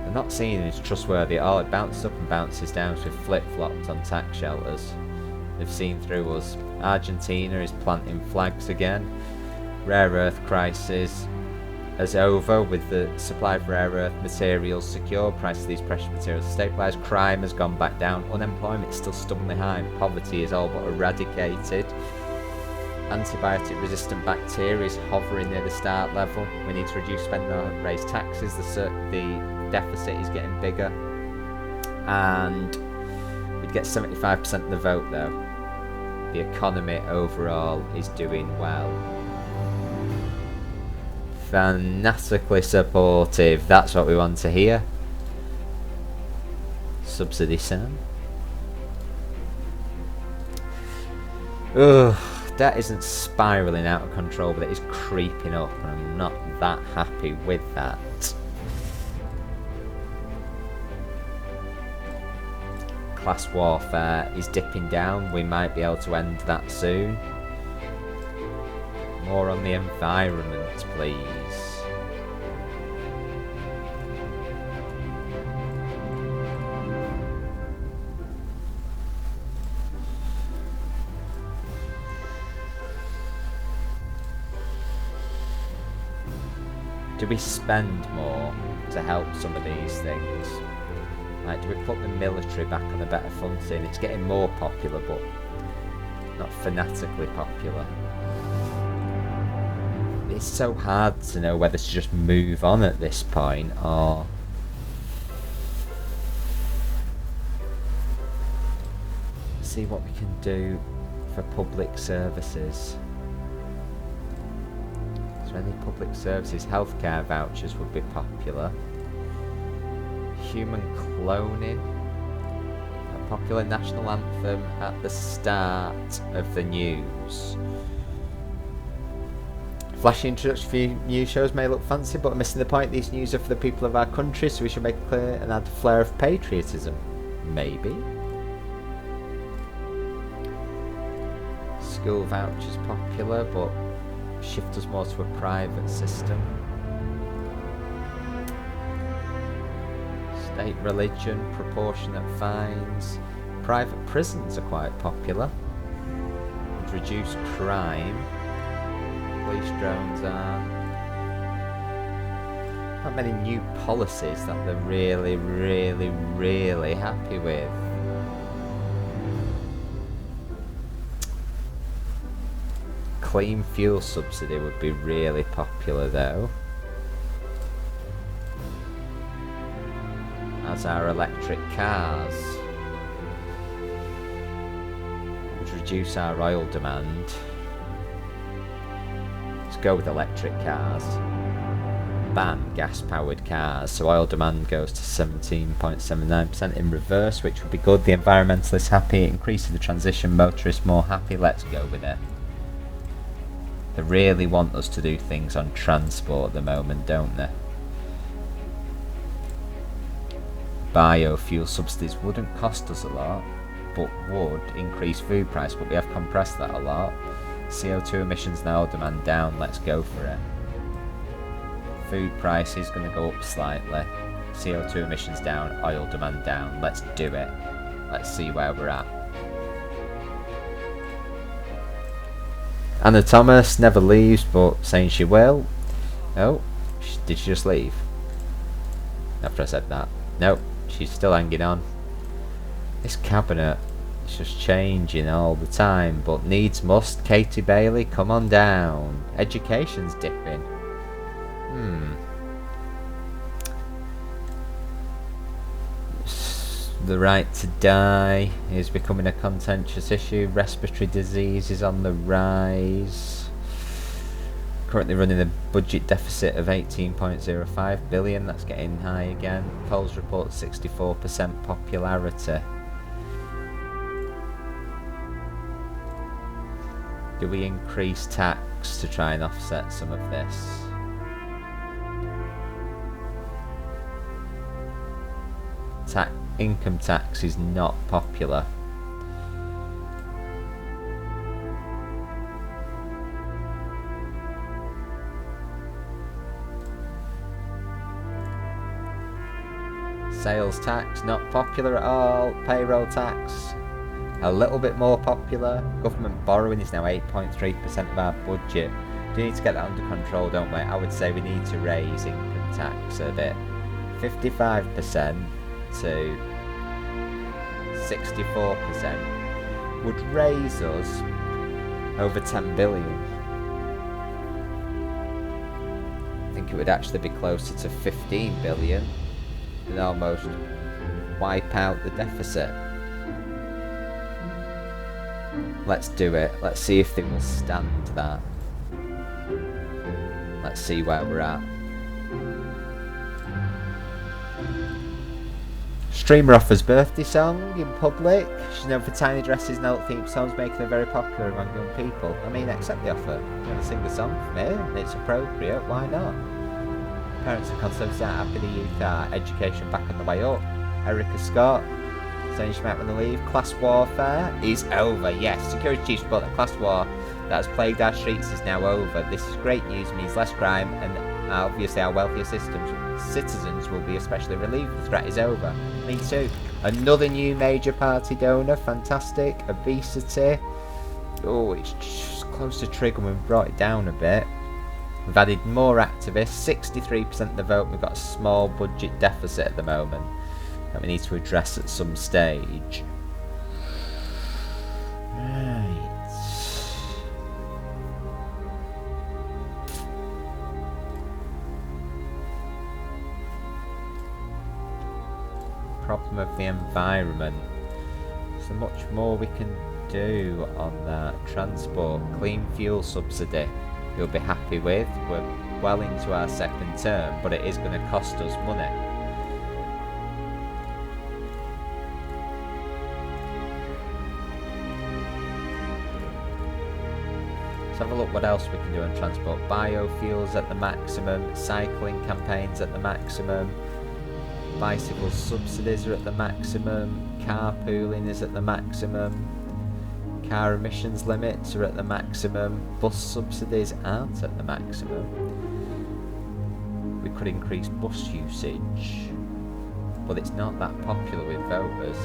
I'm not seeing it's trustworthy at all. It bounces up and bounces down, so we've flip-flopped on tax shelters. They've seen through us. Argentina is planting flags again. Rare earth crisis is over with the supply of rare earth materials secure. Price of these precious materials stabilised. Crime has gone back down. Unemployment is still stubbornly high. Poverty is all but eradicated. Antibiotic resistant bacteria is hovering near the start level. We need to reduce spending on raise taxes. The deficit is getting bigger. And we'd get 75% of the vote though. The economy overall is doing well. Fanatically supportive, that's what we want to hear. Subsidy Sam. Ugh, that isn't spiralling out of control, but it is creeping up, and I'm not that happy with that. Class warfare is dipping down. We might be able to end that soon. More on the environment, please. Do we spend more to help some of these things? Like, do we put the military back on a better footing? It's getting more popular, but not fanatically popular. It's so hard to know whether to just move on at this point, or see what we can do for public services. Is there any public services? Healthcare vouchers would be popular. Human cloning, a popular national anthem at the start of the news. Flashy introduction for new shows may look fancy, but missing the point. These news are for the people of our country, so we should make it clear and add a flair of patriotism. Maybe. school vouchers popular, but shift us more to a private system. State religion, proportionate fines. Private prisons are quite popular. Would reduce crime. Police drones are. Not many new policies that they're really, really, really happy with. Clean fuel subsidy would be really popular though. As are electric cars. Would reduce our oil demand. Let's go with electric cars. Ban gas-powered cars, so oil demand goes to 17.79% in reverse, which would be good. The environmentalists happy, increasing the transition, motorists more happy. Let's go with it. They really want us to do things on transport at the moment, don't they? Biofuel subsidies wouldn't cost us a lot, but would increase food price, but we have compressed that a lot. CO2 emissions now, demand down, let's go for it. Food price is going to go up slightly. CO2 emissions down, oil demand down, let's do it. Let's see where we're at. Anna Thomas never leaves, but saying she will. Oh, did she just leave? After I said that. Nope, she's still hanging on. This cabinet is just changing all the time, but needs must. Katie Bailey, come on down. Education's dipping. The right to die is becoming a contentious issue. Respiratory disease is on the rise. Currently running a budget deficit of 18.05 billion. That's getting high again. Polls report 64% popularity. Do we increase tax to try and offset some of this? Income tax is not popular. Sales tax, not popular at all. Payroll tax, a little bit more popular. Government borrowing is now 8.3% of our budget. Do need to get that under control, don't we? I would say we need to raise income tax a bit. 55% to 64% would raise us over 10 billion. I think it would actually be closer to 15 billion and almost wipe out the deficit. Let's do it. Let's see if they will stand that. Let's see where we're at. Streamer offers birthday song in public. She's known for tiny dresses and adult themed songs, making her very popular among young people. I mean, accept the offer. You want to sing the song for me and it's appropriate, why not? Parents and conservatives are happy the youth are. Education back on the way up. Erica Scott saying she might want to leave. Class warfare is over. Yes, security chiefs report that class war that has plagued our streets is now over. This is great news, means less crime, and obviously our wealthier citizens will be especially relieved the threat is over. Me too. Another new major party donor, fantastic. Obesity. Oh, it's just close to trigger, we've brought it down a bit. We've added more activists, 63% of the vote. We've got a small budget deficit at the moment that we need to address at some stage. Right. Problem of the environment. So much more we can do on that. Transport, clean fuel subsidy, you'll be happy with. We're well into our second term, but it is going to cost us money. Let's have a look what else we can do on transport. Biofuels at the maximum, cycling campaigns at the maximum, bicycle subsidies are at the maximum, carpooling is at the maximum, car emissions limits are at the maximum. Bus subsidies aren't at the maximum. We could increase bus usage, but it's not that popular with voters.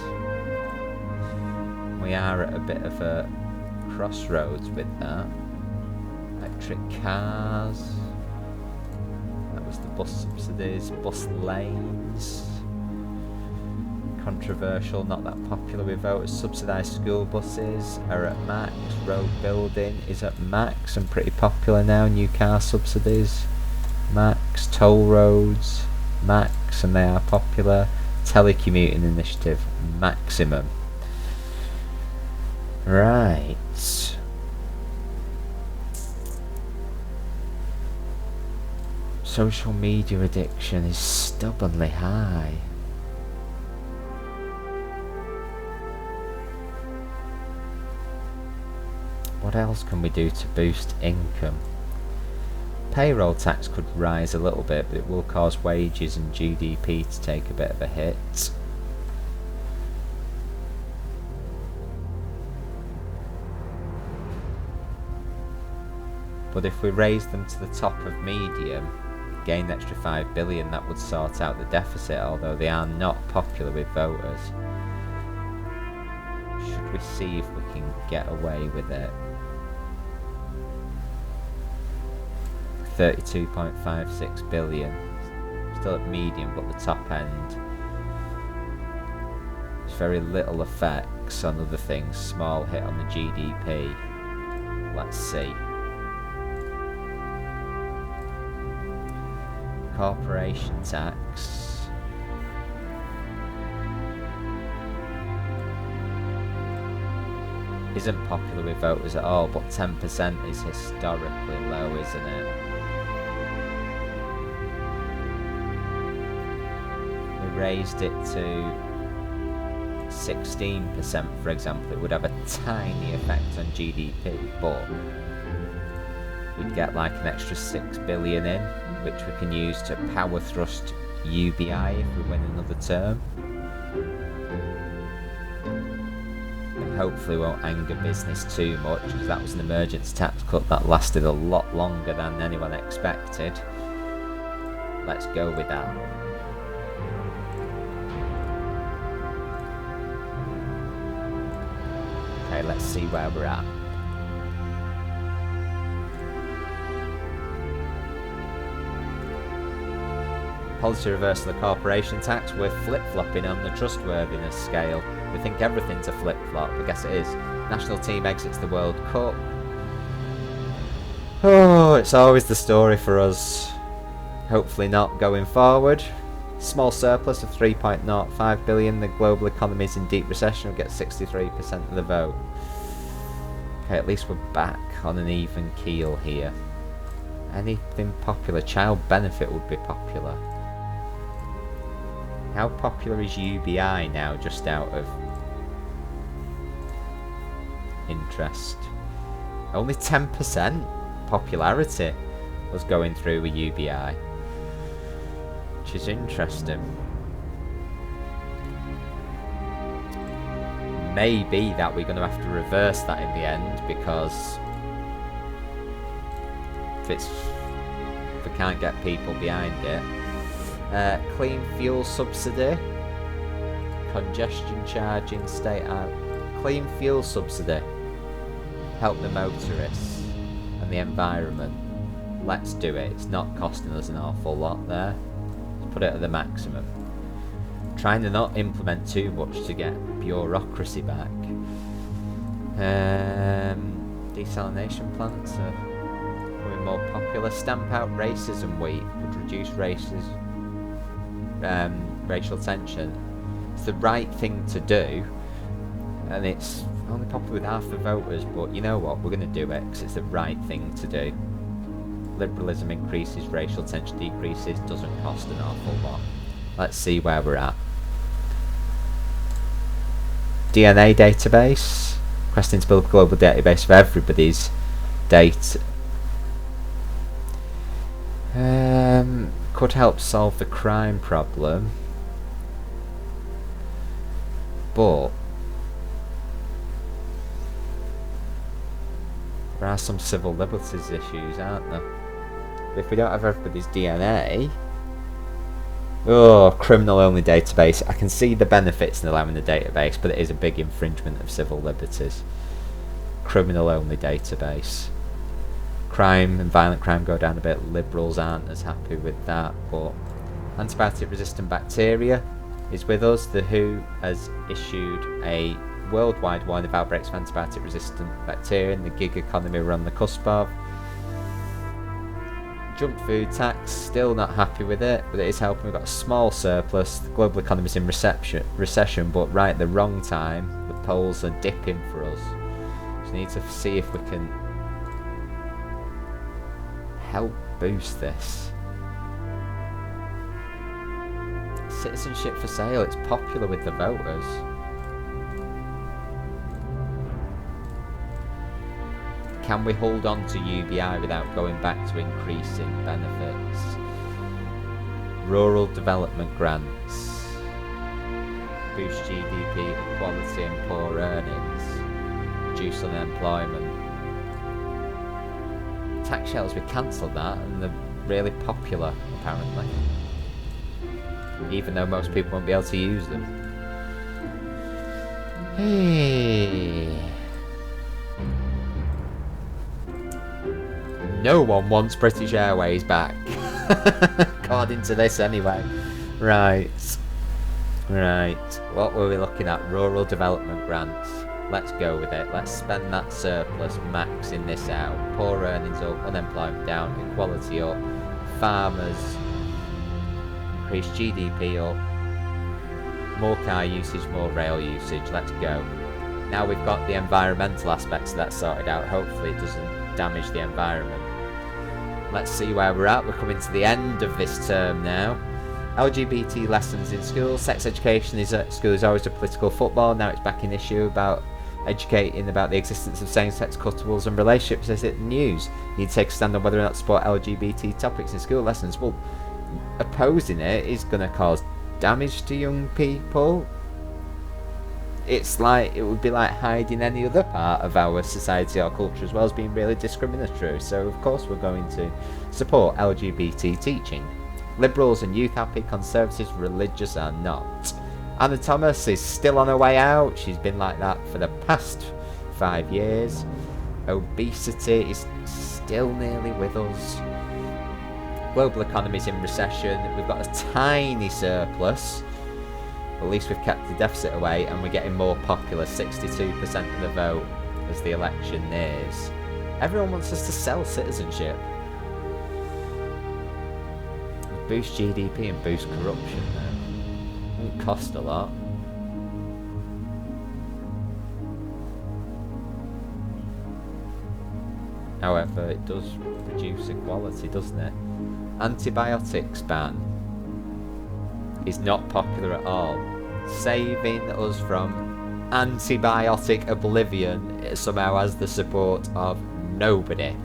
We are at a bit of a crossroads with that. Electric cars. That was the bus subsidies. Bus lanes. Controversial, not that popular with voters. Subsidised school buses are at max. Road building is at max and pretty popular now. New car subsidies, max. Toll roads, max, and they are popular. Telecommuting initiative, maximum. Right. Social media addiction is stubbornly high. What else can we do to boost income? Payroll tax could rise a little bit, but it will cause wages and GDP to take a bit of a hit. But if we raise them to the top of medium, gain the extra 5 billion, that would sort out the deficit, although they are not popular with voters. Should we see if we can get away with it? 32.56 billion. Still at medium, but the top end. There's very little effects on other things. Small hit on the GDP. Let's see. Corporation tax. Isn't popular with voters at all, but 10% is historically low, isn't it? We raised it to 16%, for example. It would have a tiny effect on GDP, but we'd get like an extra 6 billion in, which we can use to power thrust UBI if we win another term. And hopefully won't anger business too much, because that was an emergency tax cut that lasted a lot longer than anyone expected. Let's go with that. Okay, let's see where we're at. Policy reversal of the corporation tax. We're flip-flopping on the trustworthiness scale. We think everything's a flip-flop. I guess it is. National team exits the World Cup. Oh, it's always the story for us. Hopefully not going forward. Small surplus of 3.05 billion. The global economy is in deep recession. We'll get 63% of the vote. Okay, at least we're back on an even keel here. Anything popular? Child benefit would be popular. How popular is UBI now, just out of interest? Only 10% popularity was going through with UBI, which is interesting. Maybe that we're going to have to reverse that in the end, because if we can't get people behind it. Clean fuel subsidy, congestion charging, state out. Clean fuel subsidy, help the motorists and the environment. Let's do it. It's not costing us an awful lot there. Let's put it at the maximum. Trying to not implement too much to get bureaucracy back. Desalination plants are becoming more popular. Stamp out racism week would reduce racial tension. It's the right thing to do, and it's only popular with half the voters, but you know what, we're going to do it because it's the right thing to do. Liberalism increases, racial tension decreases, doesn't cost an awful lot. Let's see where we're at. DNA database, requesting to build a global database of everybody's data. Could help solve the crime problem, but There are some civil liberties issues, aren't there? But if we don't have everybody's DNA... Oh, criminal-only database. I can see the benefits in allowing the database, but it is a big infringement of civil liberties. Criminal-only database. Crime and violent crime go down a bit. Liberals aren't as happy with that, but antibiotic-resistant bacteria is with us. The WHO has issued a worldwide warning of outbreaks of antibiotic-resistant bacteria in the gig economy we're on the cusp of. Junk food tax, still not happy with it, but it is helping. We've got a small surplus. The global economy's in recession, but right at the wrong time. The polls are dipping for us. So we need to see if we can help boost this. Citizenship for sale, it's popular with the voters. Can we hold on to UBI without going back to increasing benefits? Rural development grants. Boost GDP, equality and poor earnings. Reduce unemployment. Tax shelters, we cancelled that and they're really popular apparently. Even though most people won't be able to use them. Hey. No one wants British Airways back. According to this anyway. Right. What were we looking at? Rural development grants. Let's go with it. Let's spend that surplus, maxing this out. Poor earnings up, unemployment down, equality up, farmers, increase GDP up, more car usage, more rail usage. Let's go. Now we've got the environmental aspects of that sorted out. Hopefully it doesn't damage the environment. Let's see where we're at. We're coming to the end of this term now. LGBT lessons in school. Sex education is at school is always a political football. Now it's back in issue about educating about the existence of same-sex couples and relationships. Is it news? You need to take a stand on whether or not to support LGBT topics in school lessons. Well, opposing it is going to cause damage to young people. It's like, it would be like hiding any other part of our society or culture as well as being really discriminatory. So of course we're going to support LGBT teaching. Liberals and youth happy, conservatives religious are not. Anna Thomas is still on her way out. She's been like that for the past 5 years. Obesity is still nearly with us. Global economy's in recession. We've got a tiny surplus. At least we've kept the deficit away and we're getting more popular. 62% of the vote as the election nears. Everyone wants us to sell citizenship. Boost GDP and boost corruption though. Won't cost a lot. However, it does reduce equality, doesn't it? Antibiotics ban is not popular at all. Saving us from antibiotic oblivion somehow has the support of nobody.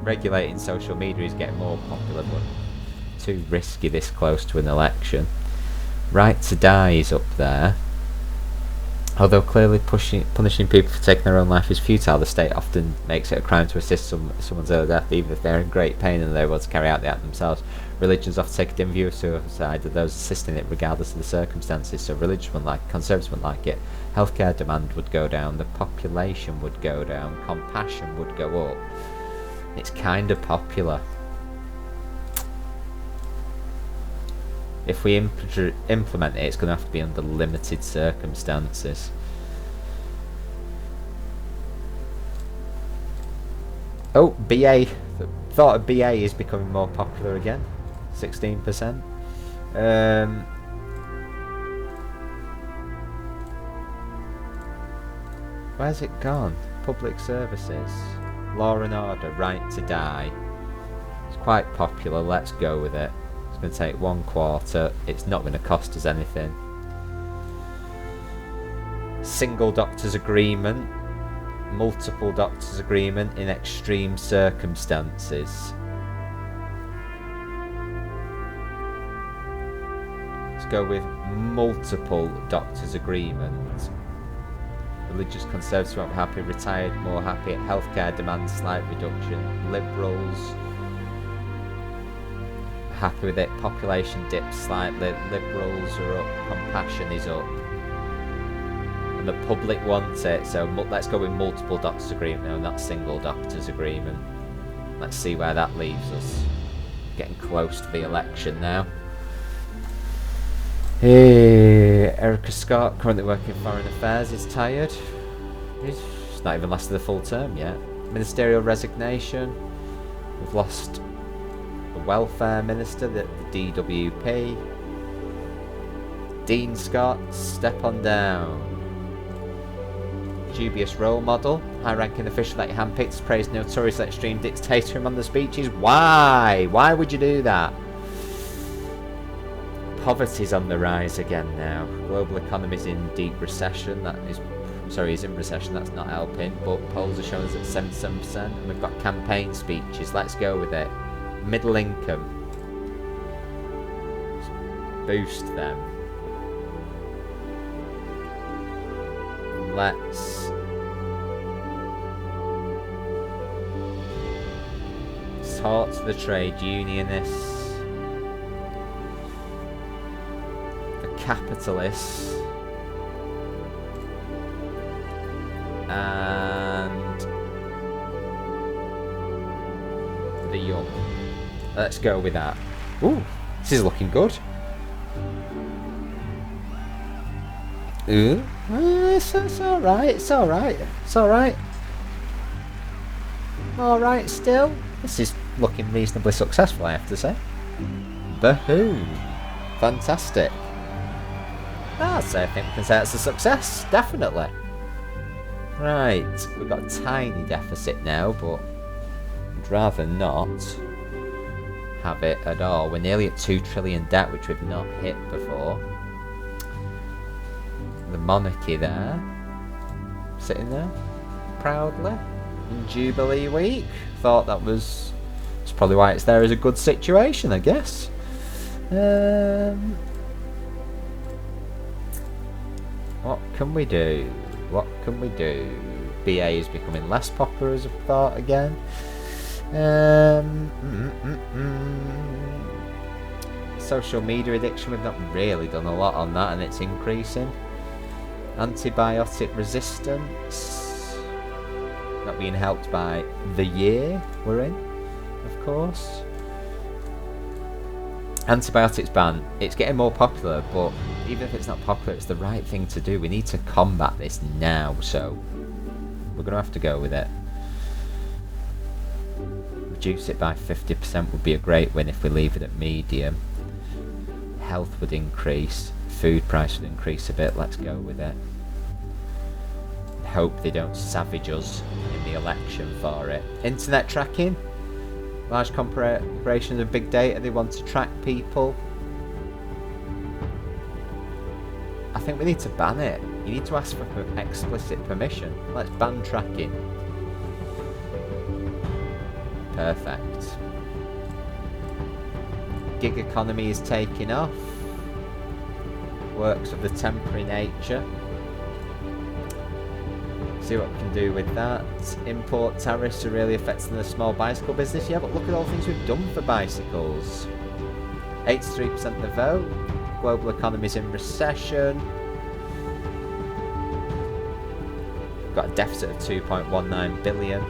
Regulating social media is getting more popular, but too risky this close to an election. Right to die is up there. Although clearly punishing people for taking their own life is futile, the state often makes it a crime to assist someone's early death, even if they're in great pain and they're able to carry out the act themselves. Religions often take a dim view of suicide of those assisting it regardless of the circumstances, so religion wouldn't like it, conservatives wouldn't like it, healthcare demand would go down, the population would go down, compassion would go up. It's kind of popular. If we implement it, it's going to have to be under limited circumstances. Oh, BA. Thought of BA is becoming more popular again. 16%. Where's it gone? Public services. Law and order, right to die. It's quite popular, let's go with it. It's going to take 1 quarter, it's not going to cost us anything. Single doctors agreement, multiple doctors agreement in extreme circumstances. Let's go with multiple doctors' agreement. Religious conservatives won't be happy, retired more happy, healthcare demand slight reduction, liberals happy with it, population dips slightly, liberals are up, compassion is up, and the public wants it, so let's go with multiple doctors' agreement now, not single doctors' agreement. Let's see where that leaves us. Getting close to the election now. Hey, Erica Scott, currently working in Foreign Affairs, is tired. She's not even lasted the full term yet. Ministerial resignation. We've lost the welfare minister, the DWP. Dean Scott, step on down. Dubious role model. High-ranking official that he handpicked praised notoriously extreme dictator him on the speeches. Why? Why would you do that? Poverty's on the rise again now. Global economy's in deep recession. He's in recession, that's not helping. But polls are showing us at 77%. And we've got campaign speeches. Let's go with it. Middle income. Let's boost them. Let's talk to the trade unionists, the capitalists, and the young. Let's go with that. Ooh, this is looking good. Ooh, it's alright, it's alright, it's alright. Alright still. This is looking reasonably successful, I have to say. Bahoo! Fantastic. I think we can say it's a success, definitely. Right, we've got a tiny deficit now, but I'd rather not have it at all. We're nearly at 2 trillion debt, which we've not hit before. The monarchy there, sitting there, proudly, in Jubilee Week. Thought that's probably why it's there as a good situation, I guess. What can we do? What can we do? BA is becoming less popular as a thought again. Social media addiction, we've not really done a lot on that, and it's increasing. Antibiotic resistance, not being helped by the year we're in, of course. Antibiotics ban, it's getting more popular, but even if it's not popular, it's the right thing to do. We need to combat this now, so we're going to have to go with it. Reduce it by 50% would be a great win if we leave it at medium. Health would increase, food price would increase a bit. Let's go with it. Hope they don't savage us in the election for it. Internet tracking. Large corporations of big data, they want to track people. I think we need to ban it. You need to ask for explicit permission. Let's ban tracking. Perfect. Gig economy is taking off. Works of the temporary nature. See what we can do with that. Import tariffs are really affecting the small bicycle business. Yeah, but look at all the things we've done for bicycles. 83% of the vote. Global economy's in recession. Got a deficit of 2.19 billion.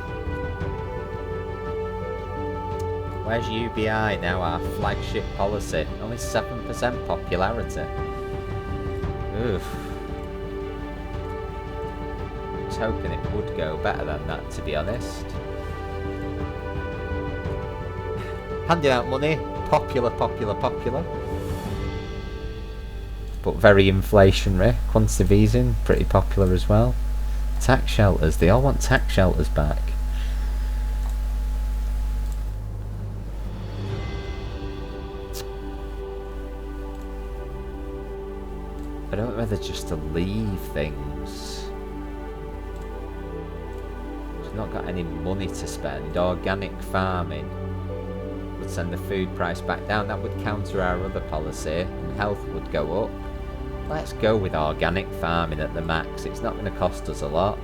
Where's UBI now, our flagship policy? Only 7% popularity. Oof. I was hoping it would go better than that, to be honest. Handing out money. Popular, popular, popular. But very inflationary. Quantitative easing, pretty popular as well. Tax shelters. They all want tax shelters back. I don't know whether just to leave things. We've not got any money to spend. Organic farming. would send the food price back down. That would counter our other policy, and health would go up. Let's go with organic farming at the max. It's not going to cost us a lot.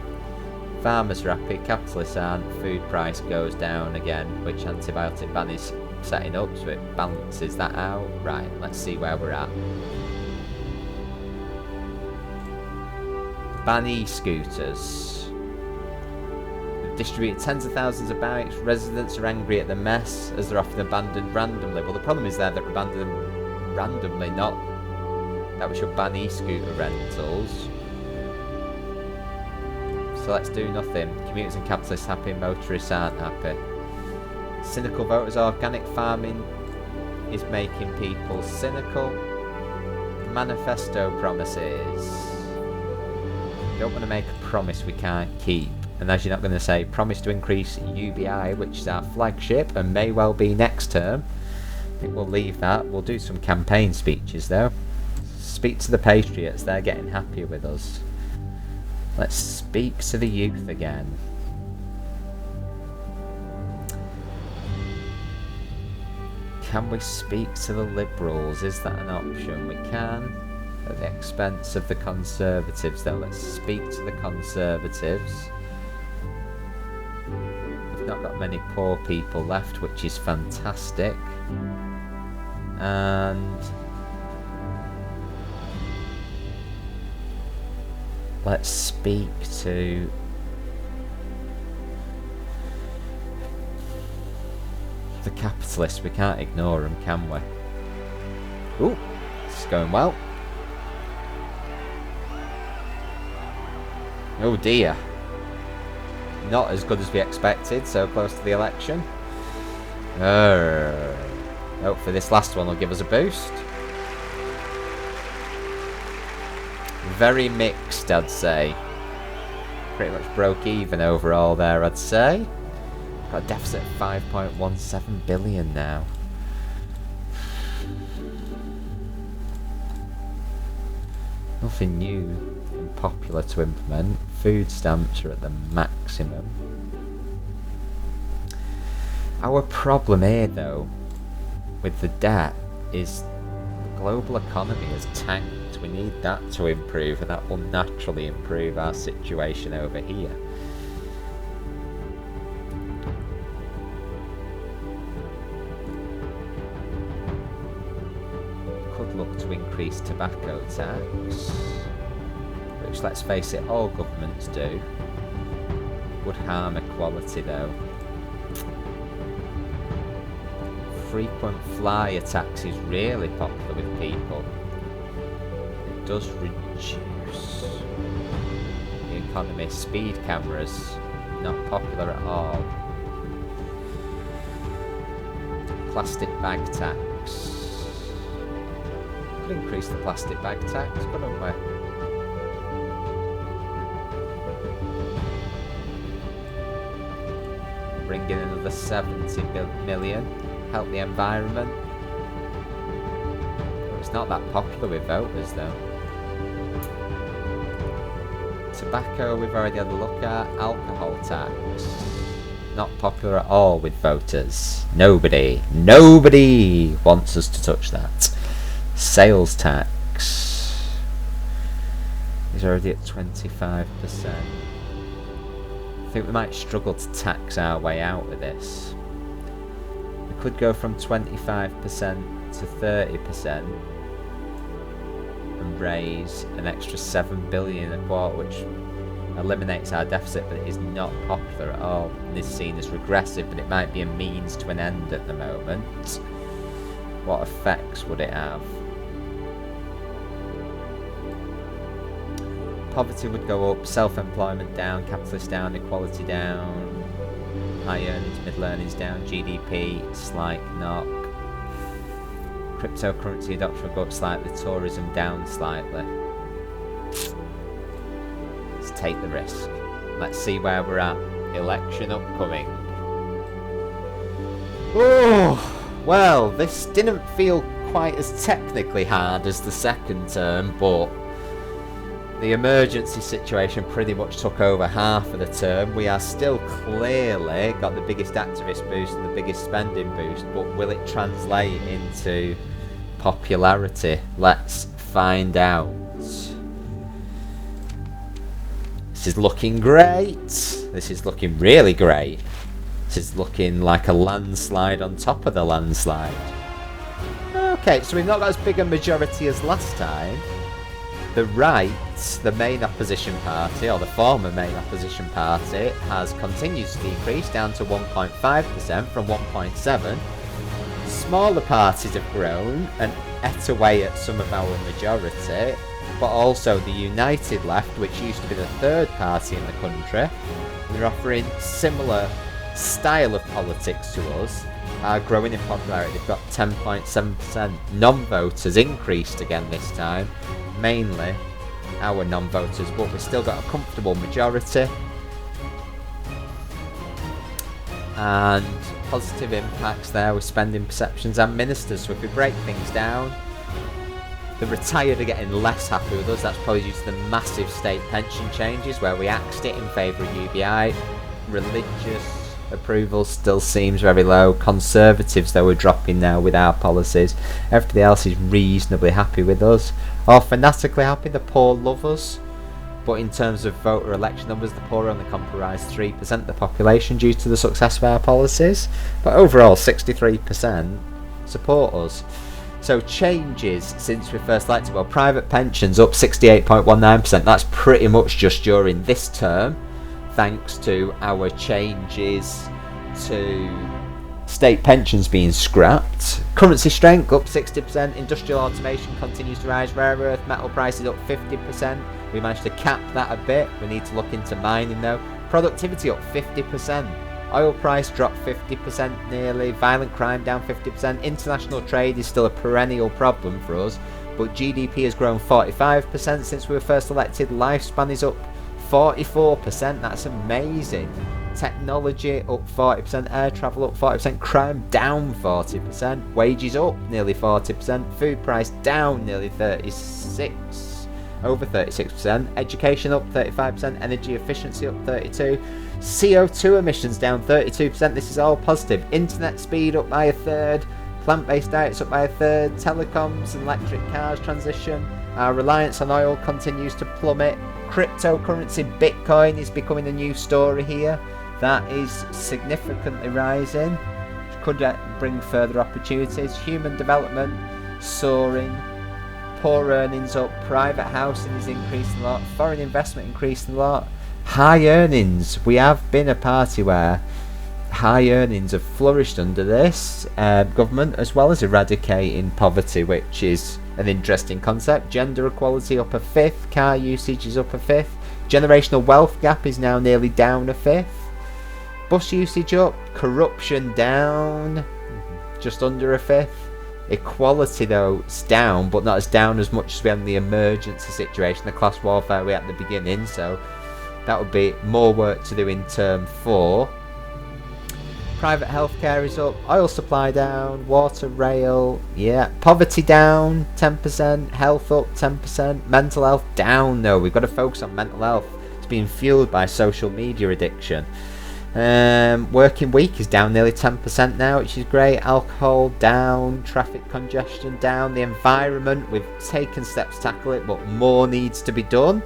Farmers are happy, capitalists aren't, food price goes down again, which antibiotic ban is setting up, so it balances that out. Right, let's see where we're at. Ban e-scooters. They've distributed tens of thousands of bikes. Residents are angry at the mess as they're often abandoned randomly. Well, the problem is there that we're abandoning them randomly, not that we should ban e-scooter rentals. So let's do nothing. Commuters and capitalists happy, motorists aren't happy. Cynical voters, organic farming is making people cynical. Manifesto promises. You don't want to make a promise we can't keep. And as you're not going to say, promise to increase UBI, which is our flagship and may well be next term. I think we'll leave that. We'll do some campaign speeches though. Speak to the Patriots, they're getting happier with us. Let's speak to the youth again. Can we speak to the Liberals? Is that an option? We can. At the expense of the Conservatives though. Let's speak to the Conservatives. We've not got many poor people left, which is fantastic. And let's speak to the capitalists. We can't ignore them, can we? Ooh, it's going well. Oh dear. Not as good as we expected, so close to the election. Hopefully this last one will give us a boost. Very mixed, I'd say. Pretty much broke even overall there, I'd say. Got a deficit of 5.17 billion now. Nothing new and popular to implement. Food stamps are at the maximum. Our problem here, though, with the debt is the global economy has tanked. We need that to improve, and that will naturally improve our situation over here. Could look to increase tobacco tax, which, let's face it, all governments do. Would harm equality though. Frequent flyer tax is really popular with people. It does reduce the economy. Speed cameras, not popular at all. Plastic bag tax. Could increase the plastic bag tax, couldn't we? Bring in another 70 million. Help the environment. It's not that popular with voters though. Tobacco we've already had a look at. Alcohol tax. Not popular at all with voters. Nobody wants us to touch that. Sales tax is already at 25%. I think we might struggle to tax our way out of this. We could go from 25% to 30% and raise an extra 7 billion a quarter, which eliminates our deficit, but it is not popular at all and is seen as regressive, but it might be a means to an end at the moment. What effects would it have? Poverty would go up, self-employment down, capitalist down, equality down, high earnings, middle earnings down, GDP, slight knock. Cryptocurrency adoption will go up slightly, tourism down slightly. Let's take the risk. Let's see where we're at. Election upcoming. Oh, well, this didn't feel quite as technically hard as the second term, but the emergency situation pretty much took over half of the term. We are still clearly got the biggest activist boost and the biggest spending boost, but will it translate into popularity? Let's find out. This is looking great. This is looking really great. This is looking like a landslide on top of the landslide. Okay, so we've not got as big a majority as last time. The right, the main opposition party, or the former main opposition party, has continued to decrease down to 1.5% from 1.7%. Smaller parties have grown and ate away at some of our majority, but also the United Left, which used to be the third party in the country, they're offering similar style of politics to us, are growing in popularity. They've got 10.7%. Non-voters increased again this time, mainly our non-voters, but we've still got a comfortable majority. And positive impacts there with spending perceptions and ministers. So if we break things down, the retired are getting less happy with us. That's probably due to the massive state pension changes where we axed it in favour of UBI. Religious approval still seems very low. Conservatives, though, are dropping now with our policies. Everybody else is reasonably happy with us, or fanatically happy. The poor love us, but in terms of voter election numbers, the poor only comprise 3% of the population due to the success of our policies, but overall 63% support us. So changes since we first elected. Well, private pensions up 68.19%. That's pretty much just during this term, thanks to our changes to state pensions being scrapped. Currency strength up 60%. Industrial automation continues to rise. Rare earth metal prices up 50%. We managed to cap that a bit. We need to look into mining though. Productivity up 50%. Oil price dropped 50% nearly. Violent crime down 50%. International trade is still a perennial problem for us, but GDP has grown 45% since we were first elected. Lifespan is up 44%. That's amazing. Technology up 40%. Air travel up 40%. Crime down 40%. Wages up nearly 40%. Food price down nearly over 36%. Education up 35%. Energy efficiency up 32%. CO2 emissions down 32%. This is all positive. Internet speed up by a third. Plant-based diets up by a third. Telecoms and electric cars transition. Our reliance on oil continues to plummet. Cryptocurrency Bitcoin is becoming a new story here. That is significantly rising. Could bring further opportunities. Human development soaring. Poor earnings up. Private housing is increasing a lot. Foreign investment increasing a lot. High earnings. We have been a party where high earnings have flourished under this government, as well as eradicating poverty, which is an interesting concept. Gender equality up a fifth. Car usage is up a fifth. Generational wealth gap is now nearly down a fifth. Bus usage up. Corruption down just under a fifth. Equality though is down, but not as down as much as we had in the emergency situation, the class warfare we had at the beginning, so that would be more work to do in term 4. Private healthcare is up. Oil supply down. Water, rail, yeah. Poverty down 10%. Health up 10%. Mental health down though. We've got to focus on mental health. It's being fueled by social media addiction. Working week is down nearly 10% now, which is great. Alcohol down. Traffic congestion down. The environment, we've taken steps to tackle it, but more needs to be done.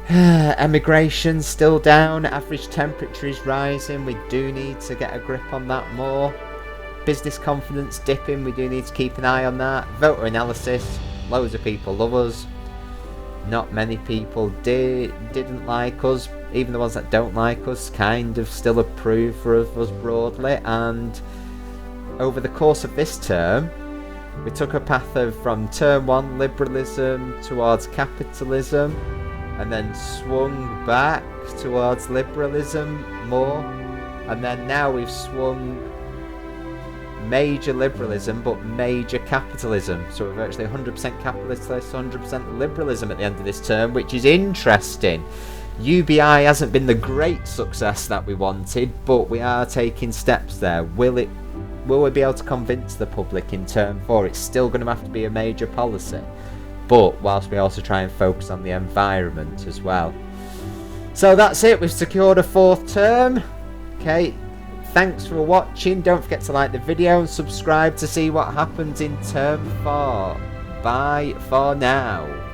Emigration still down. Average temperature is rising. We do need to get a grip on that more. Business confidence dipping. We do need to keep an eye on that. Voter analysis. Loads of people love us. Not many people didn't like us. Even the ones that don't like us kind of still approve of us broadly. And over the course of this term, we took a path from term 1 liberalism towards capitalism, and then swung back towards liberalism more, and then now we've swung major liberalism but major capitalism, so we're virtually 100% capitalist, 100% liberalism at the end of this term, which is interesting. UBI hasn't been the great success that we wanted, but we are taking steps there. Will we be able to convince the public in term 4? It's still going to have to be a major policy, but whilst we also try and focus on the environment as well. So that's it, we've secured a 4th term. Okay, thanks for watching. Don't forget to like the video and subscribe to see what happens in term 4. Bye for now.